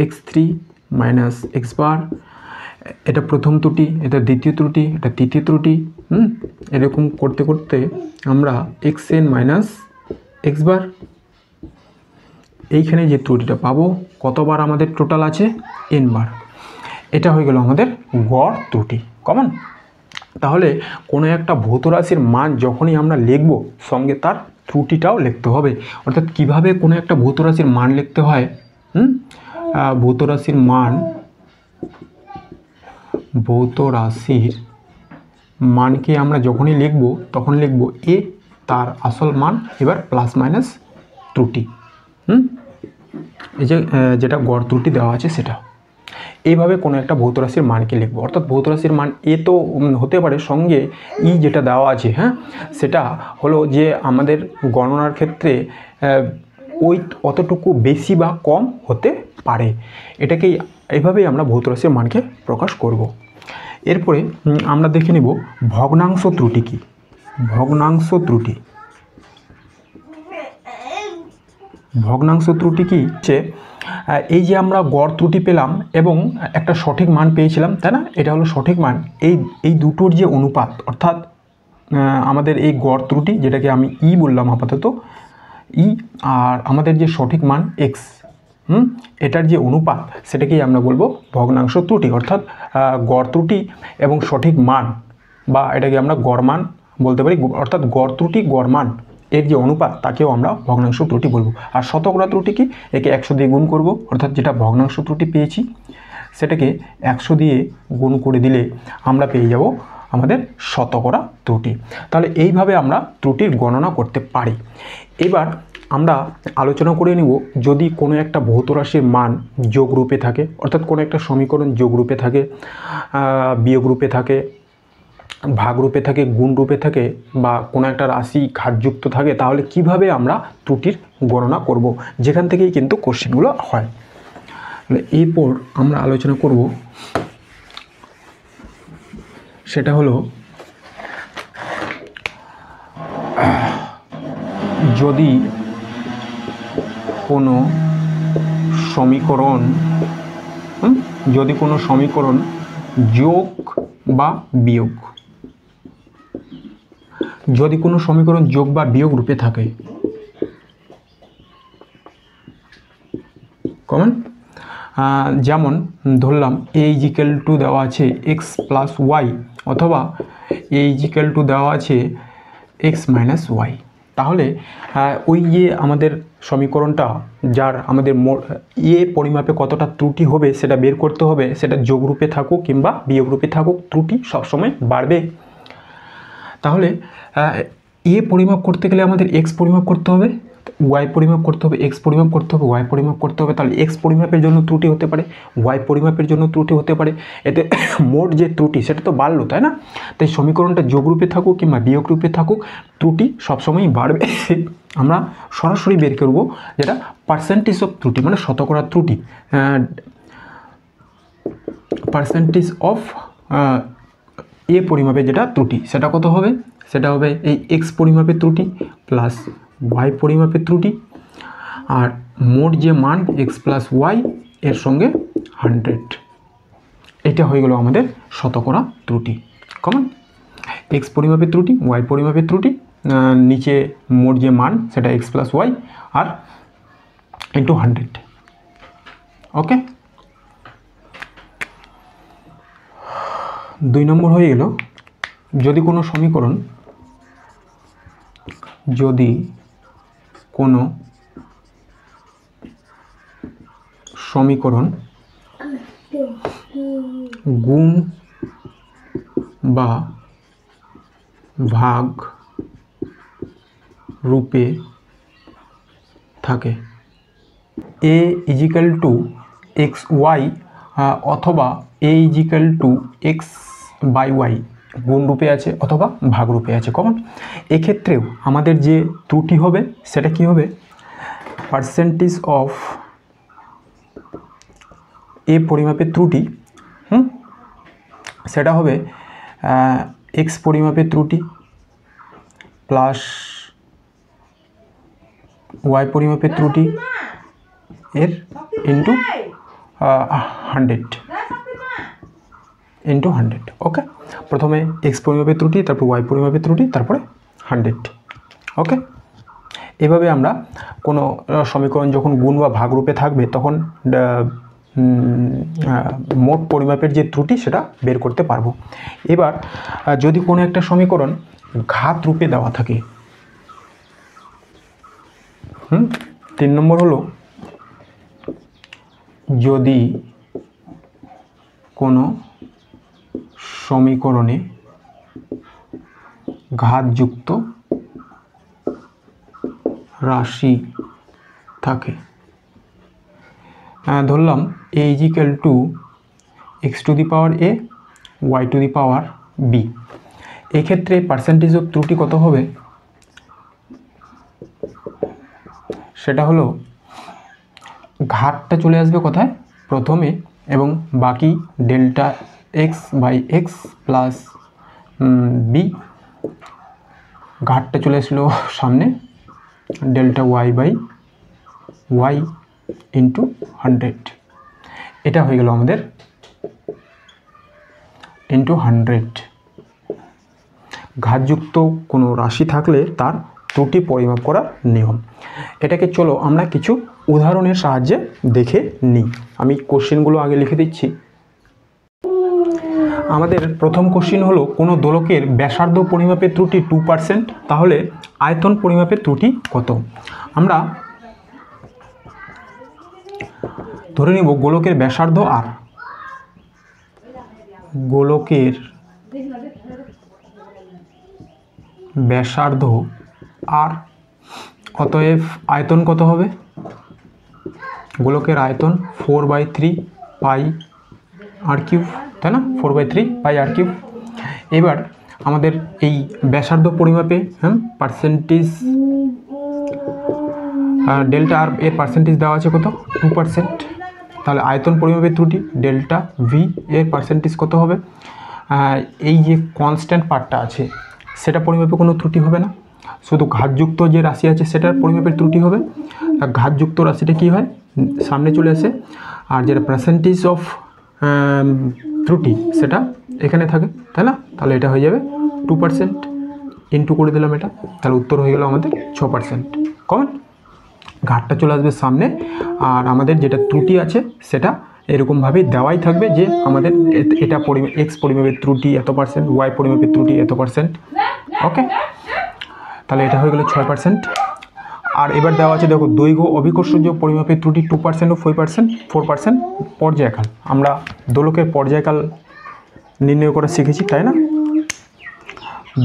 x3 মাইনাস এক্স বার, এটা প্রথম ত্রুটি, এটা দ্বিতীয় ত্রুটি, এটা তৃতীয় ত্রুটি। এরকম করতে করতে আমরা xn মাইনাস এক্স বার, এইখানে যে ত্রুটিটা পাবো, কতবার আমাদের টোটাল আছে? n বার। এটা হয়ে গেল আমাদের গড় ত্রুটি, কমন। তাহলে কোনো একটা ভৌত রাশির মান যখনই আমরা লিখব, সঙ্গে তার ত্রুটিটাও লিখতে হবে। অর্থাৎ কিভাবে কোনো একটা ভৌত রাশির মান লিখতে হয়? ভৌত রাশির মান, ভৌত রাশির মানকে আমরা যখনই লিখব তখন লিখব এ তার আসল মান, এবার প্লাস মাইনাস ত্রুটি। এই যে যেটা গড় ত্রুটি দেওয়া আছে সেটা। এইভাবে কোনো একটা ভৌত রাশির মানকে লিখব। অর্থাৎ ভৌত রাশির মান এ তো হতে পারে, সঙ্গে ই যেটা দেওয়া আছে, হ্যাঁ, সেটা হলো যে আমাদের গণনার ক্ষেত্রে ওই অতটুকু বেশি বা কম হতে পারে। এটাকেই এইভাবেই আমরা ভৌত রাশির মানকে প্রকাশ করব। এরপরে আমরা দেখে নিব ভগ্নাংশ ত্রুটি কী। ভগ্নাংশ ত্রুটি, ভগ্নাংশ ত্রুটি কি? এই যে আমরা গড় ত্রুটি পেলাম এবং একটা সঠিক মান পেয়েছিলাম, তাই না? এটা হলো সঠিক মান। এই দুটোর যে অনুপাত, অর্থাৎ আমাদের এই গড় ত্রুটি, যেটাকে আমি ই বললাম আপাতত, ই, আর আমাদের যে সঠিক মান এক্স, এটার যে অনুপাত, সেটাকেই আমরা বলবো ভগ্নাংশ ত্রুটি। অর্থাৎ গড় ত্রুটি এবং সঠিক মান, বা এটাকে আমরা গড় মান বলতে পারি। অর্থাৎ গড় ত্রুটি, গড় মান, এর যে অনুপাত, তাকেও আমরা ভগ্নাংশ ত্রুটি বলবো। আর শতকরা ত্রুটি কি? একে 100 দিয়ে গুণ করব। অর্থাৎ যেটা ভগ্নাংশ ত্রুটি পেয়েছি সেটাকে 100 দিয়ে গুণ করে দিলে আমরা পেয়ে যাব আমাদের শতকরা ত্রুটি। তাহলে এইভাবে আমরা ত্রুটির গণনা করতে পারি। এবার আমরা আলোচনা করে নিব, যদি কোনো একটা ভৌত রাশির মান যোগ রূপে থাকে, অর্থাৎ কোনো একটা সমীকরণ যোগ রূপে থাকে, বিয়োগ রূপে থাকে, ভাগ রূপে থাকে, গুণ রূপে থাকে, বা কোনো একটা রাশি ঘাতযুক্ত থাকে, তাহলে কিভাবে আমরা ত্রুটির গণনা করব, যেখান থেকেই কিন্তু কোশ্চেনগুলো হয়। এরপর আমরা আলোচনা করব, সেটা হলো যদি কোনো সমীকরণ, যোগ বা বিয়োগ, যদি কোনো সমীকরণ যোগ বা বিয়োগ রূপে থাকে, কমন, যেমন ধরলাম a = দেওয়া আছে x প্লাস ওয়াই, অথবা a = দেওয়া আছে x মাইনাস ওয়াই। তাহলে ওই যে আমাদের সমীকরণটা, যার আমাদের এ পরিমাপে কতটা ত্রুটি হবে সেটা বের করতে হবে। সেটা যোগ রূপে থাকুক কিংবা বিয়োগ রূপে থাকুক, ত্রুটি সবসময় বাড়বে। তাহলে এ পরিমাপ করতে গেলে আমাদের এক্স পরিমাপ করতে হবে, ওয়াই পরিমাপ করতে হবে, এক্স পরিমাপ করতে হবে, ওয়াই পরিমাপ করতে হবে। তাহলে এক্স পরিমাপের জন্য ত্রুটি হতে পারে, ওয়াই পরিমাপের জন্য ত্রুটি হতে পারে। এতে মোট যে ত্রুটি সেটা তো বাড়লো, তাই না? তাই সমীকরণটা যোগরূপে থাকুক কিংবা বিয়োগ রূপে থাকুক, ত্রুটি সবসময়ই বাড়বে। আমরা সরাসরি বের করব যেটা পার্সেন্টেজ অফ ত্রুটি, মানে শতকরা ত্রুটি, পার্সেন্টেজ অফ এ পরিমাপে যেটা ত্রুটি, সেটা কত হবে? সেটা হবে এই এক্স পরিমাপের ত্রুটি প্লাস ওয়াই পরিমাপের ত্রুটি, আর মোট যে মান এক্স প্লাস ওয়াই এর সঙ্গে 100, এটা হয়ে গেল আমাদের শতকরা ত্রুটি। কমন এক্স পরিমাপের ত্রুটি, ওয়াই পরিমাপের ত্রুটি, নিচে মোট যে মান সেটা এক্স প্লাস ওয়াই আর ইন্টু 100। ওকে, 2 নম্বর হয়ে গেল, যদি কোনো সমীকরণ গুণ বা ভাগ রূপে থাকে, a equal to x y অথবা a equal to x by y গুণ রূপে আছে অথবা ভাগ রূপে আছে। কমন এক্ষেত্রেও আমাদের যে ত্রুটি হবে সেটা কি হবে, পার্সেন্টেজ অফ এ পরিমাপের ত্রুটি, সেটা হবে এক্স পরিমাপের ত্রুটি প্লাস ওয়াই পরিমাপের ত্রুটি এর ইন্টু 100 ওকে, প্রথমে এক্স পরিমাপের ত্রুটি, তারপর ওয়াই পরিমাপের ত্রুটি, তারপরে 100। ওকে, এভাবে আমরা কোনো সমীকরণ যখন গুণ বা ভাগ রূপে থাকবে তখন মোট পরিমাপের যে ত্রুটি সেটা বের করতে পারবো। এবার যদি কোনো একটা সমীকরণ ঘাত রূপে দেওয়া থাকে, 3 নম্বর হলো, যদি কোনো সমীকরণে ঘাতযুক্ত রাশি থাকে, ধরলাম a equal to x to the power a y to the power b, এক্ষেত্রে পার্সেন্টেজ অফ ত্রুটি কত হবে, সেটা হলো ঘাতটা চলে আসবে কোথায়, প্রথমে, এবং বাকি delta x by x plus b, ঘাতটা চলে আসলো সামনে, delta y by y into 100, এটা হয়ে গেল আমাদের ইন্টু 100। ঘাতযুক্ত কোনো রাশি থাকলে তার ত্রুটি পরিমাপ করার নিয়ম। এটাকে চলো আমরা কিছু উদাহরণের সাহায্যে দেখে নিই। আমি কোশ্চেনগুলো আগে লিখে দিচ্ছি। আমাদের প্রথম কোশ্চেন হলো, কোনো দোলকের ব্যাসার্ধ পরিমাপের ত্রুটি 2%, তাহলে আয়তন পরিমাপের ত্রুটি কত? আমরা ধরে নিব গোলকের ব্যাসার্ধ আর, গোলকের ব্যাসার্ধ আর, অতএব আয়তন কত হবে, গোলকের আয়তন 4/3 পাই আর কিউব, তাই না, 4/3 পাই আর কিউব। এবার আমাদের এই ব্যাসার্ধ পরিমাপে পার্সেন্টেজ ডেল্টা আর এর পার্সেন্টেজ দেওয়া আছে কত, 2%, তাহলে আয়তন পরিমাপের ত্রুটি ডেল্টা ভি এর পার্সেন্টেজ কত হবে, এই যে কনস্ট্যান্ট পার্টটা আছে সেটা পরিমাপে কোনো ত্রুটি হবে না, শুধু ঘাতযুক্ত যে রাশি আছে সেটার পরিমাপের ত্রুটি হবে। আর ঘাতযুক্ত রাশিটা কী হয়, সামনে চলে আসে, আর যেটা পার্সেন্টেজ অফ ত্রুটি সেটা এখানে থাকে, তাই না, তাহলে এটা হয়ে যাবে 2%, ইন্টু করে দিলাম এটা, তাহলে উত্তর হয়ে গেল আমাদের 6%। কমন ঘাতটা চলে আসবে সামনে, আর আমাদের যেটা ত্রুটি আছে সেটা এরকমভাবেই দেওয়াই থাকবে যে আমাদের এটা এক্স পরিমাপের ত্রুটি এত %, ওয়াই পরিমাপের ত্রুটি এত %। ওকে, তাহলে এটা হয়ে গেল 6%। আর এবার দেওয়া আছে, দেখো, দৈর্ঘ্য অভিকর্ষজ পরিমাপের ত্রুটি 2% ও 4%। পর্যায়কাল, আমরা দোলকের পর্যায়কাল নির্ণয় করা শিখেছি, তাই না,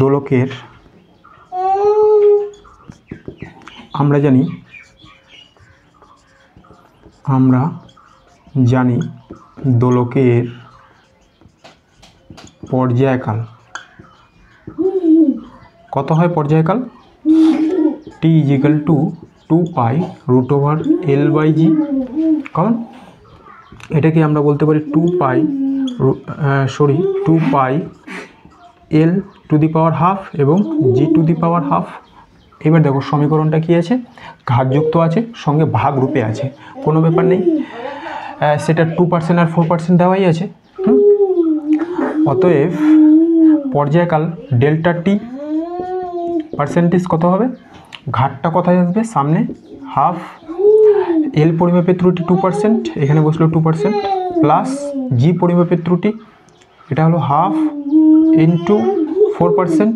দোলকের আমরা জানি দোলকের পর্যায়কাল কত হয়, পর্যায়কাল t ইজিক্যাল টু 2π√L/g। কারণ এটাকে আমরা বলতে পারি 2π L two the power half এবং g two the power half. এবার দেখো সমীকরণটা কি আছে, ঘাতযুক্ত আছে, সঙ্গে ভাগ রূপে আছে, কোনো ব্যাপার নেই। সেটা 2% আর 4% দেওয়াই আছে। অতএব পর্যায়কাল ডেল্টা টি পার্সেন্টেজ কত হবে, ঘাটটা কোথায় আসবে, সামনে হাফ, এল পরিমাপের ত্রুটি 2%, এখানে বসলো 2%, প্লাস জি পরিমাপের ত্রুটি, এটা হলো হাফ ইন্টু 4%,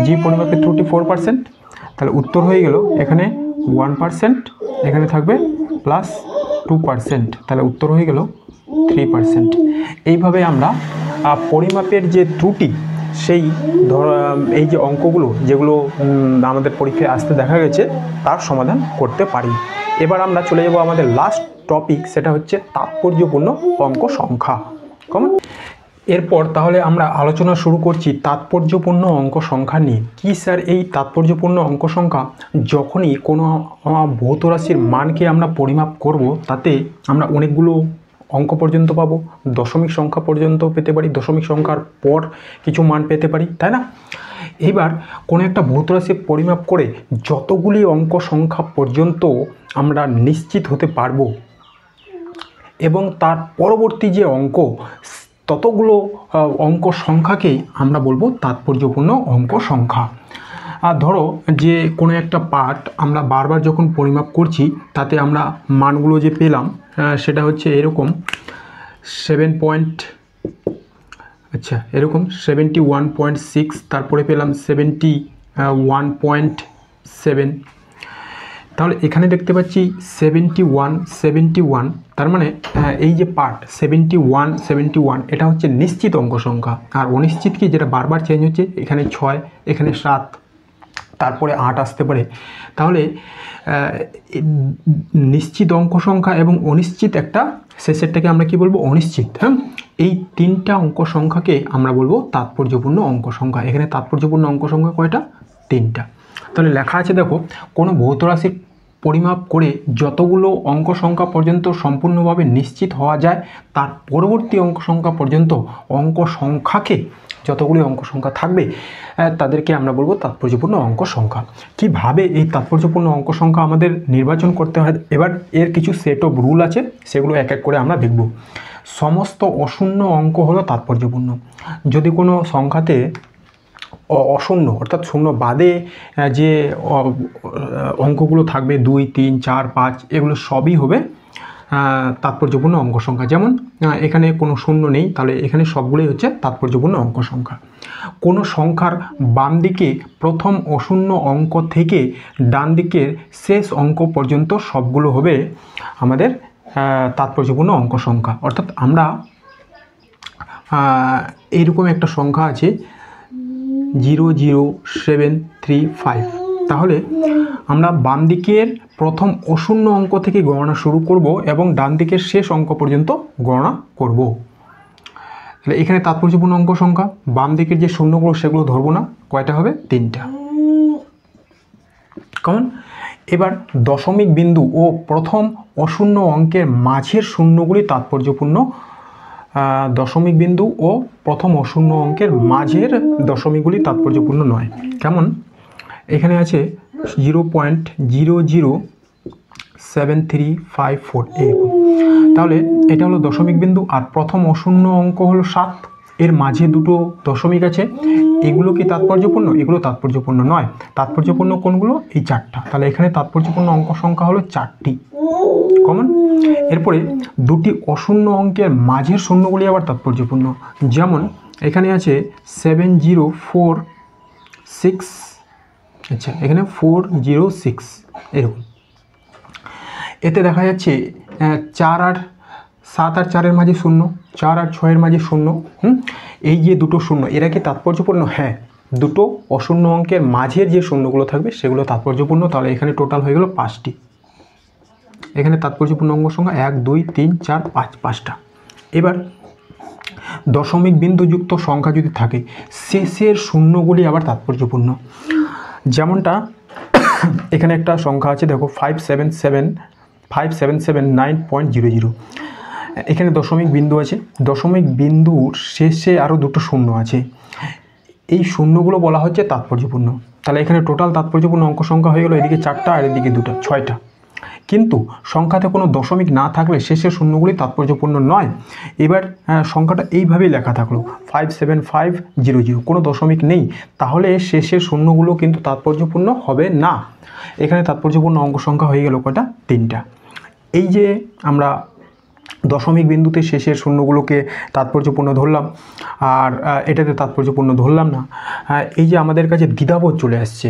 জি পরিমাপের ত্রুটি 4%, তাহলে উত্তর হয়ে গেল এখানে 1%, এখানে থাকবে প্লাস 2%, তাহলে উত্তর হয়ে গেল 3%। এইভাবে আমরা পরিমাপের যে ত্রুটি সেই এই যে অঙ্কগুলো যেগুলো আমাদের পরীক্ষায় আসতে দেখা গেছে তার সমাধান করতে পারি। এবার আমরা চলে যাব আমাদের লাস্ট টপিক, সেটা হচ্ছে তাৎপর্যপূর্ণ অঙ্ক সংখ্যা। কেমন? এরপর তাহলে আমরা আলোচনা শুরু করছি তাৎপর্যপূর্ণ অঙ্ক সংখ্যা নিয়ে। কি স্যার এই তাৎপর্যপূর্ণ অঙ্ক সংখ্যা? যখনই কোনো ভৌত রাশির মানকে আমরা পরিমাপ করব, তাতে আমরা অনেকগুলো অঙ্ক পর্যন্ত পাবো, দশমিক সংখ্যা পর্যন্ত পেতে পারি, দশমিক সংখ্যার পর কিছু মান পেতে পারি, তাই না? এবার কোনো একটা ভৌত রাশি পরিমাপ করে যতগুলি অঙ্ক সংখ্যা পর্যন্ত আমরা নিশ্চিত হতে পারবো এবং তার পরবর্তী যে অঙ্ক, ততগুলো অঙ্ক সংখ্যাকেই আমরা বলবো তাৎপর্যপূর্ণ অঙ্ক সংখ্যা। আর ধরো যে কোনো একটা পার্ট আমরা বারবার যখন পরিমাপ করছি, তাতে আমরা মানগুলো যে পেলাম সেটা হচ্ছে এরকম 71.6, তারপরে পেলাম 71.7। তাহলে এখানে দেখতে পাচ্ছি 71, তার মানে এই যে পার্ট 71 এটা হচ্ছে নিশ্চিত অঙ্ক সংখ্যা। আর অনিশ্চিত কি, যেটা বারবার চেঞ্জ হচ্ছে, এখানে 6, এখানে 7, তারপরে 8 আসতে পারে। তাহলে নিশ্চিত অঙ্ক সংখ্যা এবং অনিশ্চিত একটা, শেষেরটাকে আমরা কি বলবো, অনিশ্চিত। হ্যাঁ, এই তিনটা অঙ্ক সংখ্যাকে আমরা বলবো তাৎপর্যপূর্ণ অঙ্ক সংখ্যা। এখানে তাৎপর্যপূর্ণ অঙ্ক সংখ্যা কয়টা? 3টা। তাহলে লেখা আছে দেখো, কোনো ভৌত রাশির পরিমাপ করে যতগুলো অঙ্ক সংখ্যা পর্যন্ত সম্পূর্ণভাবে নিশ্চিত হওয়া যায়, তার পরবর্তী অঙ্ক সংখ্যা পর্যন্ত অঙ্ক সংখ্যাকে, যতগুলি অঙ্ক সংখ্যা থাকবে তাদেরকে আমরা বলবো তাৎপর্যপূর্ণ অঙ্ক সংখ্যা। কিভাবে এই তাৎপর্যপূর্ণ অঙ্ক সংখ্যা আমাদের নির্বাচন করতে হয়, এবার এর কিছু সেট অফ রুল আছে, সেগুলো এক এক করে আমরা দেখব। সমস্ত অশূন্য অঙ্ক হলো তাৎপর্যপূর্ণ। যদি কোনো সংখ্যাতে অশূন্য অর্থাৎ শূন্য বাদে যে অঙ্কগুলো থাকবে 2, 3, 4, 5, এগুলো সবই হবে তাৎপর্যপূর্ণ অঙ্ক সংখ্যা। যেমন এখানে কোনো শূন্য নেই, তাহলে এখানে সবগুলোই হচ্ছে তাৎপর্যপূর্ণ অঙ্ক সংখ্যা। কোনো সংখ্যার বাম দিকে প্রথম অশূন্য অঙ্ক থেকে ডান দিকের শেষ অঙ্ক পর্যন্ত সবগুলো হবে আমাদের তাৎপর্যপূর্ণ অঙ্ক সংখ্যা। অর্থাৎ আমরা এইরকম একটা সংখ্যা আছে 00735, তাহলে আমরা বাম দিকের প্রথম অশূন্য অঙ্ক থেকে গণনা শুরু করব এবং ডান দিকের শেষ অঙ্ক পর্যন্ত গণনা করব। তাহলে এখানে তাৎপর্যপূর্ণ অঙ্ক সংখ্যা, বাম দিকের যে শূন্যগুলো সেগুলো ধরবো না, কয়টা হবে? 3টা। কেমন? এবার দশমিক বিন্দু ও প্রথম অশূন্য অঙ্কের মাঝের শূন্যগুলি তাৎপর্যপূর্ণ। দশমিক বিন্দু ও প্রথম অশূন্য অঙ্কের মাঝের দশমিকগুলি তাৎপর্যপূর্ণ নয়। কেমন? এখানে আছে 0.007354, এরকম। তাহলে এটা হলো দশমিক বিন্দু, আর প্রথম অশূন্য অঙ্ক হলো 7, এর মাঝে দুটো দশমিক আছে, এগুলো কি তাৎপর্যপূর্ণ? এগুলো তাৎপর্যপূর্ণ নয়। তাৎপর্যপূর্ণ কোনগুলো? এই 4টা। তাহলে এখানে তাৎপর্যপূর্ণ অঙ্ক সংখ্যা হলো 4টি। কমন? এরপরে দুটি অশূন্য অঙ্কের মাঝের শূন্যগুলি আবার তাৎপর্যপূর্ণ। যেমন এখানে আছে 7046, আচ্ছা এখানে 406, এরকম। এতে দেখা যাচ্ছে 4 আর 7 আর 4-এর মাঝে শূন্য, 4 আর 6-এর মাঝে শূন্য। এই যে দুটো শূন্য, এরা কি তাৎপর্যপূর্ণ? হ্যাঁ, দুটো অশূন্য অঙ্কের মাঝের যে শূন্যগুলো থাকবে সেগুলো তাৎপর্যপূর্ণ। তাহলে এখানে টোটাল হয়ে গেল 5টি। এখানে তাৎপর্যপূর্ণ অঙ্ক সংখ্যা 1, 2, 3, 4, 5টা। এবার দশমিক বিন্দুযুক্ত সংখ্যা যদি থাকে, শেষের শূন্যগুলি আবার তাৎপর্যপূর্ণ। যেমনটা এখানে একটা সংখ্যা আছে দেখো 5779.00, এখানে দশমিক বিন্দু আছে, দশমিক বিন্দুর শেষে আরও দুটো শূন্য আছে, এই শূন্যগুলো বলা হচ্ছে তাৎপর্যপূর্ণ। তাহলে এখানে টোটাল তাৎপর্যপূর্ণ অঙ্ক সংখ্যা হয়ে গেল, এদিকে 4টা আর এদিকে 2টা, 6টা। কিন্তু সংখ্যাতে কোনো দশমিক না থাকলে শেষের শূন্যগুলি তাৎপর্যপূর্ণ নয়। এবার সংখ্যাটা এইভাবেই লেখা থাকলো 57500, কোনো দশমিক নেই, তাহলে শেষের শূন্যগুলো কিন্তু তাৎপর্যপূর্ণ হবে না। এখানে তাৎপর্যপূর্ণ অঙ্ক সংখ্যা হয়ে গেল কয়টা? 3টা। এই যে আমরা দশমিক বিন্দুতে শেষের শূন্যগুলোকে তাৎপর্যপূর্ণ ধরলাম আর এটাতে তাৎপর্যপূর্ণ ধরলাম না, এই যে আমাদের কাছে দ্বিধাবোধ চলে আসছে,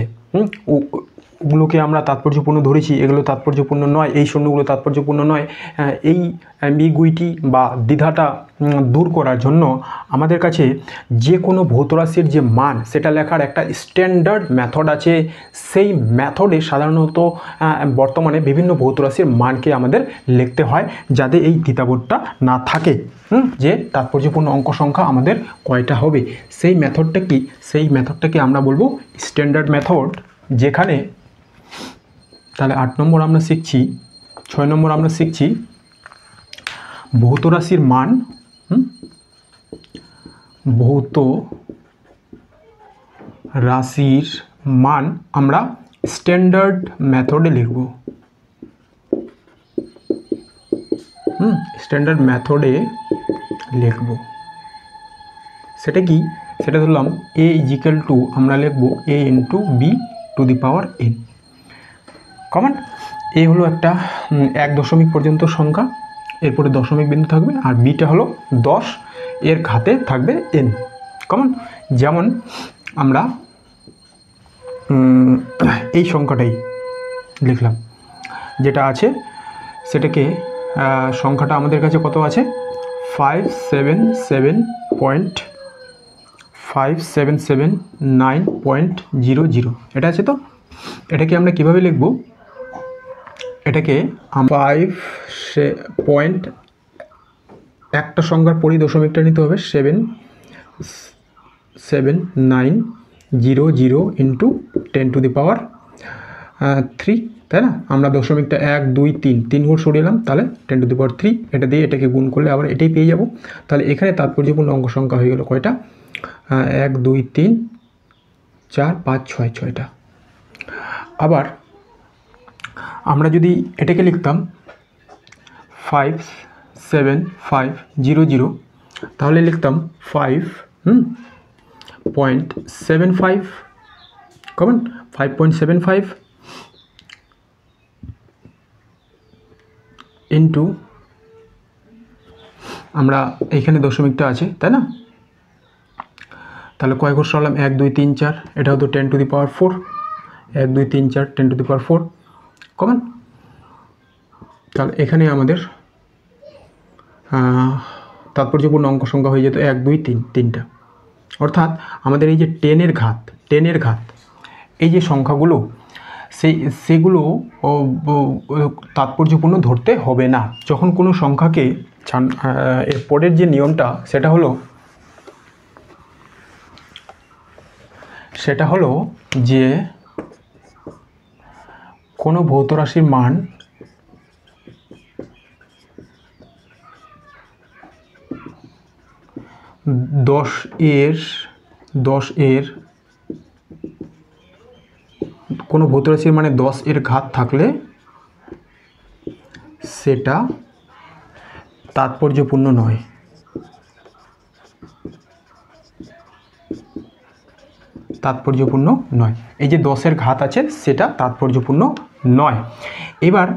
ওগুলোকে আমরা তাৎপর্যপূর্ণ ধরেছি, এগুলো তাৎপর্যপূর্ণ নয়, এই শূন্যগুলো তাৎপর্যপূর্ণ নয়, এই অ্যাম্বিগুইটি বা দ্বিধাটা দূর করার জন্য আমাদের কাছে যে কোনো ভৌত রাশির যে মান সেটা লেখার একটা স্ট্যান্ডার্ড মেথড আছে। সেই মেথডে সাধারণত বর্তমানে বিভিন্ন ভৌত রাশির মানকে আমাদের লিখতে হয় যাতে এই দ্বিধাবোধটা না থাকে যে তাৎপর্যপূর্ণ অঙ্ক সংখ্যা আমাদের কয়টা হবে। সেই মেথডটা কি? সেই মেথডটাকে আমরা বলবো স্ট্যান্ডার্ড মেথড। যেখানে তাহলে 8 নম্বর আমরা শিখছি, 6 নম্বর আমরা শিখছি ভৌত রাশির মান, ভৌত রাশির মান আমরা স্ট্যান্ডার্ড মেথডে লিখব। স্ট্যান্ডার্ড মেথডে লিখব। সেটা কি? সেটা ধরলাম a = আমরা লিখব a × b⁴n। কমন এ হলো একটা 1 দশমিক পর্যন্ত সংখ্যা, এরপরে দশমিক বিন্দু থাকবে, আর বিটা হলো 10, এর ঘাতে থাকবে n। কমন যেমন আমরা এই সংখ্যাটাই লিখলাম, যেটা আছে সেটাকে সংখ্যাটা আমাদের কাছে কত আছে? 577.577.9.00 এটা আছে। তো এটাকে আমরা কিভাবে লিখব? এটাকে 5 একটা সংখ্যার পরই দশমিকটা নিতে হবে, 77900 × 10⁻³ তাই না? আমরা দশমিকটা 1 2 3 ঘর সরিয়ে তাহলে 10⁻³ এটা দিয়ে এটাকে গুণ করলে আবার এটাই পেয়ে যাব। তাহলে এখানে তাৎপর্যপূর্ণ অঙ্ক সংখ্যা হয়ে গেল কয়টা? 1 2 3 4 5 6 6টা। আবার আমরা যদি এটাকে লিখতাম 57500 তাহলে লিখতাম 5.75 কমন 5.75 ইন্টু, আমরা এইখানে দশমিকটা আছে তাই না? তাহলে কয় ঘর সরালাম? 1 2 3 4, এটাও তো 10⁻⁴, 1 2 3 4 10⁻⁴ কমন। তাহলে এখানে আমাদের তাৎপর্যপূর্ণ অঙ্ক সংখ্যা হয়ে যেত 1 2 3 3টা। অর্থাৎ আমাদের এই যে 10 এর ঘাত এই যে সংখ্যাগুলো সেগুলো তাৎপর্যপূর্ণ ধরতে হবে না। যখন কোনো সংখ্যাকে এর পরের যে নিয়মটা সেটা হলো যে কোনো ভৌত রাশির মান দশ এর কোনো ভৌত রাশির মানে 10 এর ঘাত থাকলে সেটা তাৎপর্যপূর্ণ নয়। এই যে 10 এর ঘাত আছে সেটা তাৎপর্যপূর্ণ নয়। এবার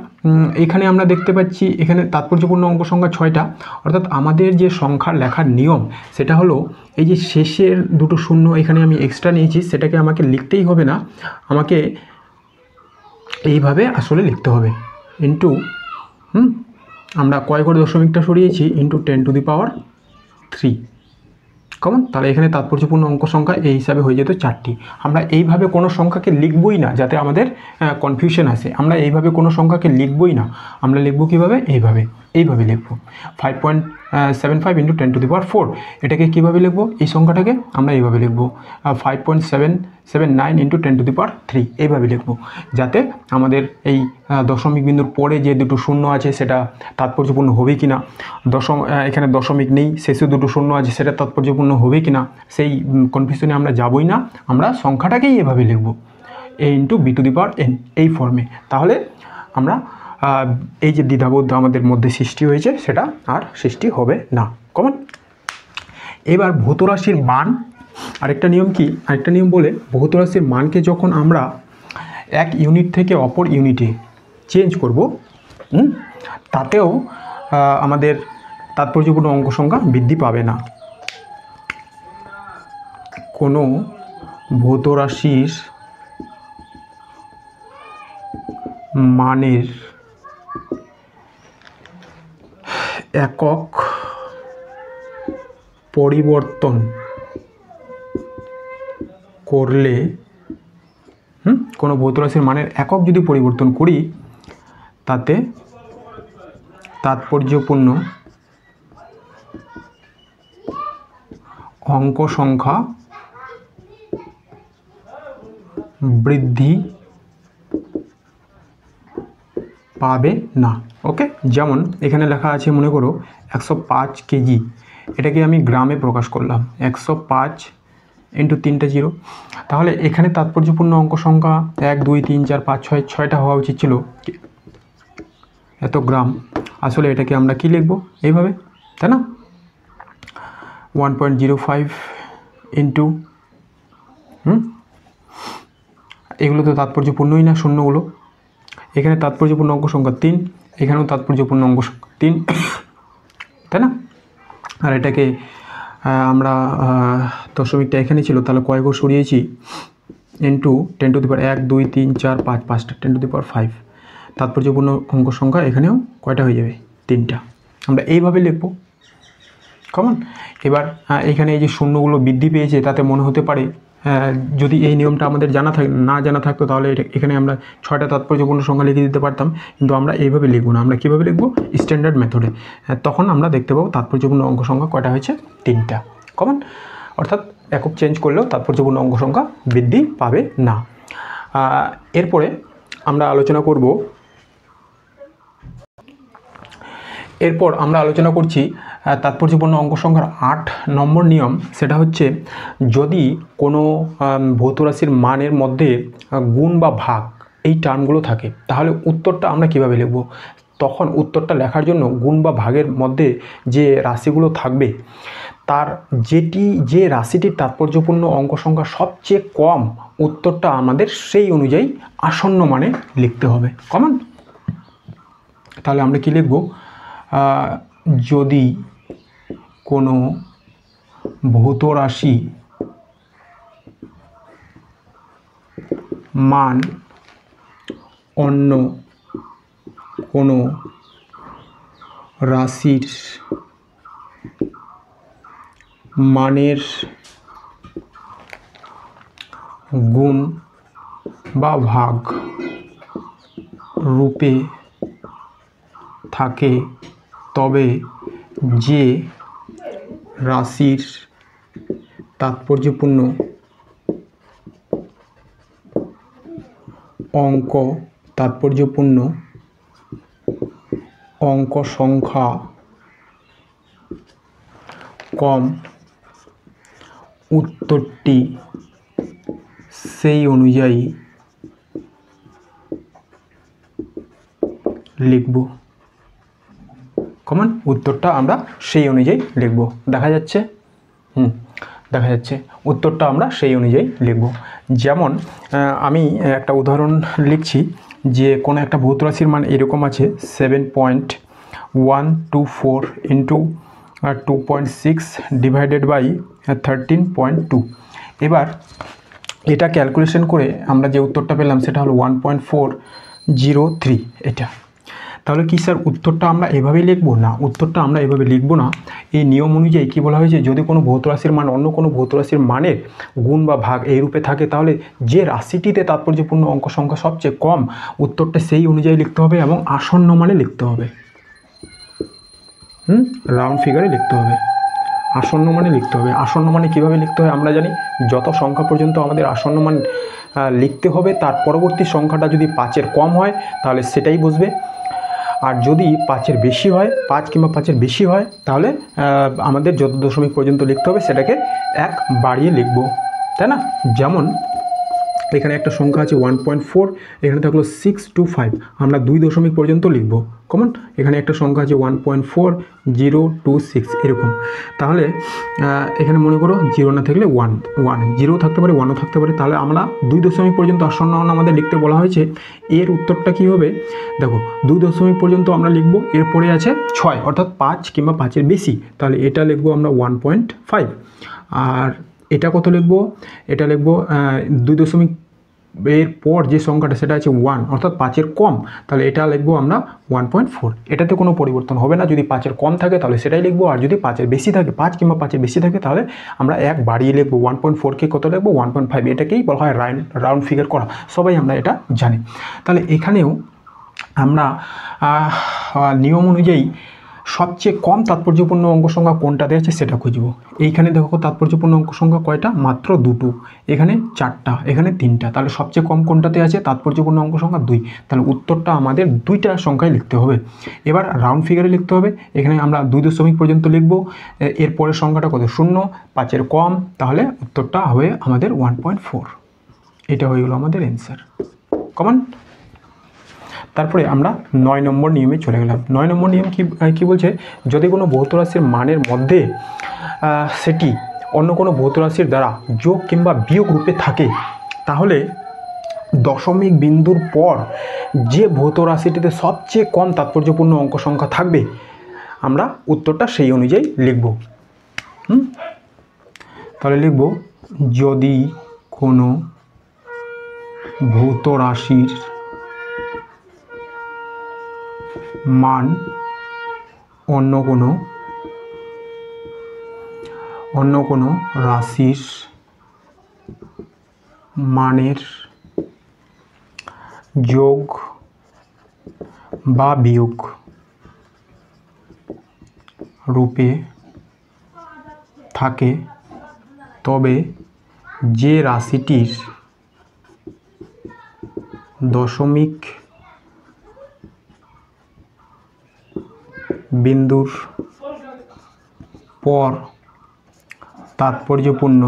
এখানে আমরা দেখতে পাচ্ছি এখানে তাৎপর্যপূর্ণ অঙ্ক সংখ্যা 6টা। অর্থাৎ আমাদের যে সংখ্যার লেখার নিয়ম সেটা হলো এই যে শেষের দুটো শূন্য এখানে আমি এক্সট্রা নিয়েছি, সেটাকে আমাকে লিখতেই হবে না, আমাকে এইভাবে আসলে লিখতে হবে ইন্টু আমরা কয় করে দশমিকটা সরিয়েছি ইন্টু 10⁻³ কমন। তাহলে এখানে তাৎপর্যপূর্ণ অঙ্ক সংখ্যা এই হিসাবে হয়ে যেত 4টি। আমরা এইভাবে কোনো সংখ্যাকে লিখবই না যাতে আমাদের কনফিউশন আসে। আমরা এইভাবে কোনো সংখ্যাকে লিখবই না, আমরা লিখব কীভাবে? এইভাবে লিখব 5.75 × 10⁻⁴। এটাকে কীভাবে লিখব? এই সংখ্যাটাকে আমরা এইভাবে লিখব 5.779 × 10⁻³ এইভাবে লিখব, যাতে আমাদের এই দশমিক বিন্দুর পরে যে দুটো শূন্য আছে সেটা তাৎপর্যপূর্ণ হবে কি না, এখানে দশমিক নেই শেষে দুটো শূন্য আছে সেটা তাৎপর্যপূর্ণ হবে কি না, সেই কনফিউশনে আমরা যাবই না। আমরা সংখ্যাটাকেই এভাবে লিখব a × b⁴n এই ফর্মে। তাহলে আমরা এই যে দ্বিধাবোধ আমাদের মধ্যে সৃষ্টি হয়েছে সেটা আর সৃষ্টি হবে না। কমন। এবার ভৌত রাশির মান, আরেকটা নিয়ম কি, আরেকটা নিয়ম বলে ভৌত রাশির মানকে যখন আমরা এক ইউনিট থেকে অপর ইউনিটে চেঞ্জ করব, তাতেও আমাদের তাৎপর্যপূর্ণ অঙ্ক সংখ্যা বৃদ্ধি পাবে না। কোনো ভৌত রাশির মানের একক পরিবর্তন করলে, কোনো ভৌত রাশির মানের একক যদি পরিবর্তন করি, তাতে তাৎপর্যপূর্ণ অঙ্ক সংখ্যা বৃদ্ধি পাবে না। ওকে, যেমন এখানে লেখা আছে, মনে করো 105 কেজি, এটাকে আমি গ্রামে প্রকাশ করলাম, 105 ইন্টু 3টা 0। তাহলে এখানে তাৎপর্যপূর্ণ অঙ্ক সংখ্যা 1 2 3 4 5 6 6টা হওয়া উচিত ছিল, এত গ্রাম। আসলে এটাকে আমরা কি লিখব, এইভাবে, তাই না? 1.05 ইন্টু, এগুলো তো তাৎপর্যপূর্ণই না, শূন্যগুলো। এখানে তাৎপর্যপূর্ণ অঙ্ক সংখ্যা 3, এখানেও তাৎপর্যপূর্ণ অঙ্ক সংখ্যা 3, তাই না? আর এটাকে আমরা দশমিকটা এখানে ছিল, তাহলে কয় ঘর সরিয়েছি, ইন্টু 10 টু দি পাওয়ার 1 2 3 4 5 5টা 10 টু দি পাওয়ার 5। তাৎপর্যপূর্ণ অঙ্ক সংখ্যা এখানেও কয়টা হয়ে যাবে, 3টা। আমরা এইভাবে লিখব। কেমন? এবার এখানে এই যে শূন্যগুলো বৃদ্ধি পেয়েছে, তাতে মনে হতে পারে যদি এই নিয়মটা আমাদের না জানা থাকতো, তাহলে এখানে আমরা 6টা তাৎপর্যপূর্ণ সংখ্যা লিখে দিতে পারতাম, কিন্তু আমরা এইভাবে লিখব না। আমরা কীভাবে লিখব, স্ট্যান্ডার্ড মেথডে। তখন আমরা দেখতে পাবো তাৎপর্যপূর্ণ অঙ্ক সংখ্যা কয়টা হয়েছে, 3টা। কমন। অর্থাৎ একক চেঞ্জ করলেও তাৎপর্যপূর্ণ অঙ্ক সংখ্যা বৃদ্ধি পাবে না। এরপরে আমরা আলোচনা করছি তাৎপর্যপূর্ণ অঙ্ক সংখ্যার 8 নম্বর নিয়ম। সেটা হচ্ছে, যদি কোনো ভৌত রাশির মানের মধ্যে গুণ বা ভাগ এই টার্মগুলো থাকে, তাহলে উত্তরটা আমরা কিভাবে লিখব। তখন উত্তরটা লেখার জন্য গুণ বা ভাগের মধ্যে যে রাশিগুলো থাকবে, তার যে রাশিটির তাৎপর্যপূর্ণ অঙ্ক সংখ্যা সবচেয়ে কম, উত্তরটা আমাদের সেই অনুযায়ী আসন্ন মানে লিখতে হবে। কমন। তাহলে আমরা কি লিখব, যদি কোনো ভৌত রাশি মান অন্য কোনো রাশির মানের গুণ বা ভাগ রূপে থাকে, তবে যে রাশির তাৎপর্যপূর্ণ অঙ্ক সংখ্যা কম, উত্তরটি সেই অনুযায়ী লিখব। কমন। উত্তরটা আমরা সেই অনুযায়ী লিখব। দেখা যাচ্ছে? দেখা যাচ্ছে। উত্তরটা আমরা সেই অনুযায়ী লিখব। যেমন আমি একটা উদাহরণ লিখছি, যে কোনো একটা ভৌত রাশির মান এরকম আছে, 7.124 ইন্টু 2.6 ডিভাইডেড বাই 13.2। এবার এটা ক্যালকুলেশন করে আমরা যে উত্তরটা পেলাম সেটা হলো 1.403। এটা তাহলে কি স্যার উত্তরটা আমরা এভাবেই লিখব? না, উত্তরটা আমরা এভাবে লিখব না। এই নিয়ম অনুযায়ী কী বলা হয়েছে, যদি কোনো ভৌত রাশির মান অন্য কোনো ভৌত রাশির মানের গুণ বা ভাগ এই রূপে থাকে, তাহলে যে রাশিটিতে তাৎপর্যপূর্ণ অঙ্ক সংখ্যা সবচেয়ে কম, উত্তরটা সেই অনুযায়ী লিখতে হবে এবং আসন্ন মানে লিখতে হবে। রাউন্ড ফিগারে লিখতে হবে, আসন্ন মানে লিখতে হবে। আসন্ন মানে কীভাবে লিখতে হয় আমরা জানি, যত সংখ্যা পর্যন্ত আমাদের আসন্ন মান লিখতে হবে, তার পরবর্তী সংখ্যাটা যদি 5-এর কম হয় তাহলে সেটাই বসবে, আর যদি 5-এর বেশি হয়, 5 কিংবা 5-এর বেশি হয়, তাহলে আমাদের যত দশমিক পর্যন্ত লিখতে হবে সেটাকে 1 বাড়িয়ে লিখব, তাই না? যেমন এখানে একটা সংখ্যা আছে 1.4, এখানে থাকলো 625, আমরা 2 দশমিক পর্যন্ত লিখব কমন। এখানে একটা সংখ্যা আছে 1.4026 এরকম। তাহলে এখানে মনে করো 0 না থাকলে 1, 0 থাকতে পারে, 1ও থাকতে পারে। তাহলে আমরা 2 দশমিক পর্যন্ত আসন্ন আমাদের লিখতে বলা হয়েছে। এর উত্তরটা কী হবে দেখো, 2 দশমিক পর্যন্ত আমরা লিখব, এরপরে আছে 6 অর্থাৎ 5 কিংবা 5-এর বেশি, তাহলে এটা লিখবো আমরা 1.5। আর এটা কত লিখবো, এটা লিখবো 2 দশমিক এর পর যে সংখ্যাটা সেটা আছে 1 অর্থাৎ 5-এর কম, তাহলে এটা লিখবো আমরা 1.4। এটাতে কোনো পরিবর্তন হবে না, যদি 5-এর কম থাকে তাহলে সেটাই লিখবো, আর যদি 5-এর বেশি থাকে, 5 কিংবা 5-এর বেশি থাকে, তাহলে আমরা 1 বাড়িয়ে লিখবো। 1.4কে কত লিখবো 1.5, এটাকেই বলা হয় রাউন্ড ফিগার করা, সবাই আমরা এটা জানি। তাহলে এখানেও আমরা নিয়ম অনুযায়ী সবচেয়ে কম তাৎপর্যপূর্ণ অঙ্ক সংখ্যা কোনটাতে আছে সেটা খুঁজব। এইখানে দেখো তাৎপর্যপূর্ণ অঙ্ক সংখ্যা কয়টা, মাত্র 2টো, এখানে 4টা, এখানে 3টা, তাহলে সবচেয়ে কম কোনটাতে আছে তাৎপর্যপূর্ণ অঙ্ক সংখ্যা 2, তাহলে উত্তরটা আমাদের 2টা সংখ্যায় লিখতে হবে। এবার রাউন্ড ফিগারে লিখতে হবে, এখানে আমরা 2 দশমিক পর্যন্ত লিখব, এরপরের সংখ্যাটা কত 0, 5-এর কম, তাহলে উত্তরটা হবে আমাদের 1.4। এটা হয়ে গেল আমাদের অ্যান্সার কমন। তারপরে আমরা 9 নম্বর নিয়মে চলে গেলাম। 9 নম্বর নিয়ম কি বলছে, যদি কোনো ভৌত রাশির মানের মধ্যে সেটি অন্য কোনো ভৌত রাশির দ্বারা যোগ কিংবা বিয়োগ রূপে থাকে, তাহলে দশমিক বিন্দুর পর যে ভৌত রাশিটিতে সবচেয়ে কম তাৎপর্যপূর্ণ অঙ্ক সংখ্যা থাকবে, আমরা উত্তরটা সেই অনুযায়ী লিখব। তাহলে লিখব, যদি কোনো ভৌত রাশির মান অন্য কোনো রাশির মানের যোগ বা বিয়োগ রূপে থাকে, তবে যে রাশিটির দশমিক বিন্দুর পর তাৎপর্যপূর্ণ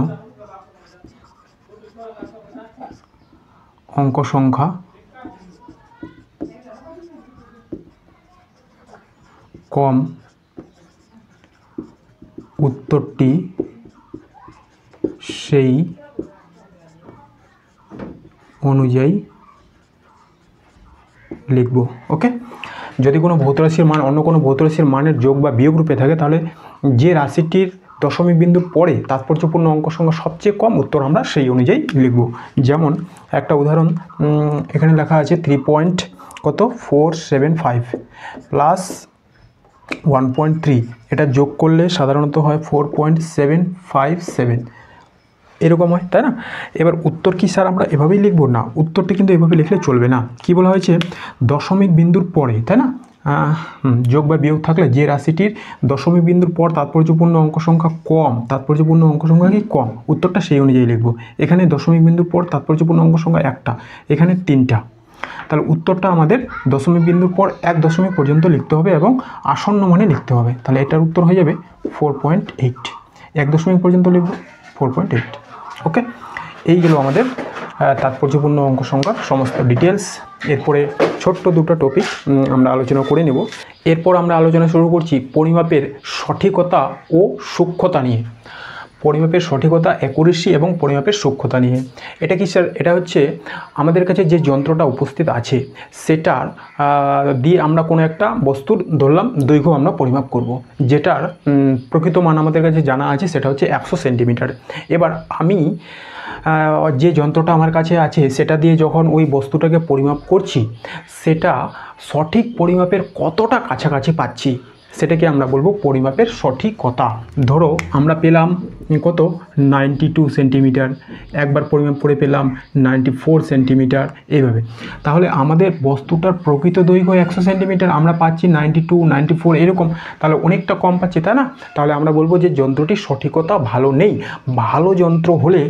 অঙ্ক সংখ্যা কম, উত্তরটি সেই অনুযায়ী লিখব। ওকে, যদি কোনো ভৌত রাশির মান অন্য কোনো ভৌত রাশির মানের যোগ বা বিয়োগ রূপে থাকে, তাহলে যে রাশিটির দশমিক বিন্দুর পরে তাৎপর্যপূর্ণ অঙ্ক সংখ্যা সবচেয়ে কম, উত্তর আমরা সেই অনুযায়ী লিখব। যেমন একটা উদাহরণ এখানে লেখা আছে 3.475 প্লাস 1.3, এটা যোগ করলে সাধারণত হয় 4.757, এরকম হয়, তাই না? এবার উত্তর কি স্যার আমরা এভাবেই লিখব? না, উত্তরটি কিন্তু এভাবে লিখলে চলবে না। কি বলা হয়েছে, দশমিক বিন্দুর পরে, তাই না, যোগ বা বিয়োগ থাকলে যে রাশিটির দশমিক বিন্দুর পর তাৎপর্যপূর্ণ অঙ্ক সংখ্যা কম, তাৎপর্যপূর্ণ অঙ্ক সংখ্যা কি কম, উত্তরটা সেই অনুযায়ী লিখব। এখানে দশমিক বিন্দুর পর তাৎপর্যপূর্ণ অঙ্ক সংখ্যা 1টা, এখানে 3টা, তাহলে উত্তরটা আমাদের দশমিক বিন্দুর পর 1 দশমিক পর্যন্ত লিখতে হবে এবং আসন্ন মানে লিখতে হবে। তাহলে এটার উত্তর হয়ে যাবে 4.8, 1 দশমিক পর্যন্ত লিখব 4.8। ওকে, এই গেল আমাদের তাৎপর্যপূর্ণ অঙ্ক সংখ্যার সমস্ত ডিটেলস। এরপরে ছোট্ট দুটো টপিক আমরা আলোচনা করে নেব। এরপর আমরা আলোচনা শুরু করছি পরিমাপের সঠিকতা ও সূক্ষ্মতা নিয়ে। পরিমাপের সঠিকতা, অ্যাকুরেসি এবং পরিমাপের সূক্ষ্মতা নিয়ে। এটা কি স্যার? এটা হচ্ছে আমাদের কাছে যে যন্ত্রটা উপস্থিত আছে সেটার দিয়ে আমরা কোনো একটা বস্তুর ধরলাম দৈর্ঘ্য আমরা পরিমাপ করব, যেটার প্রকৃত মান আমাদের কাছে জানা আছে, সেটা হচ্ছে 100 সেন্টিমিটার। এবার আমি যে যন্ত্রটা আমার কাছে আছে সেটা দিয়ে যখন ওই বস্তুটাকে পরিমাপ করছি, সেটা সঠিক পরিমাপের কতটা কাছাকাছি পাচ্ছি, সেটাকে আমরা বলবো পরিমাপের সঠিকতা। ধরো আমরা পেলাম কত 92 সেন্টিমিটার, একবার পরিমাপ করে পেলাম 94 সেন্টিমিটার, এইভাবে। তাহলে আমাদের বস্তুটার প্রকৃত দৈর্ঘ্য 100 সেন্টিমিটার, আমরা পাচ্ছি 92, 94 এরকম, তাহলে অনেকটা কম পাচ্ছি, তাই না? তাহলে আমরা বলবো যে যন্ত্রটির সঠিকতা ভালো নেই। ভালো যন্ত্র হলে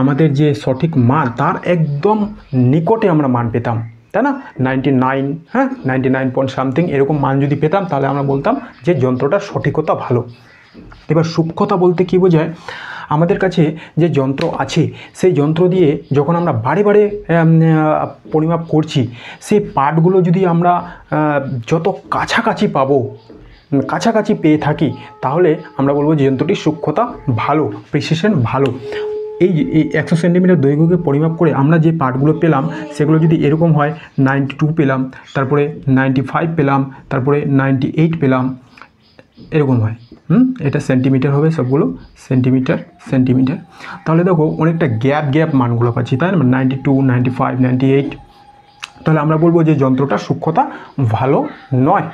আমাদের যে সঠিক মান তার একদম নিকটে আমরা মান পেতাম, তাই না? 99, 99 পয়েন্ট সামথিং এরকম মান যদি পেতাম, তাহলে আমরা বলতাম যে যন্ত্রটার সঠিকতা ভালো। এবার সূক্ষ্মতা বলতে কী বোঝায়, আমাদের কাছে যে যন্ত্র আছে সেই যন্ত্র দিয়ে যখন আমরা বারে বারে পরিমাপ করছি, সেই পার্টগুলো যদি আমরা যত কাছাকাছি পেয়ে থাকি, তাহলে আমরা বলবো যে যন্ত্রটির সূক্ষ্মতা ভালো, প্রিসিশন ভালো। এই 100 সেন্টিমিটার দৈর্ঘ্যকে পরিমাপ করে আমরা যে পার্টগুলো পেলাম সেগুলো যদি এরকম হয়, 92 পেলাম, তারপরে 95 পেলাম, তারপরে 98 পেলাম, এরকম হয়। এটা সেন্টিমিটার হবে, সবগুলো সেন্টিমিটার। তাহলে দেখো অনেকটা গ্যাপ মানগুলো পাচ্ছি, তাই না? 92, 95, 98। তাহলে আমরা বলবো যে যন্ত্রটার সূক্ষ্মতা ভালো নয়।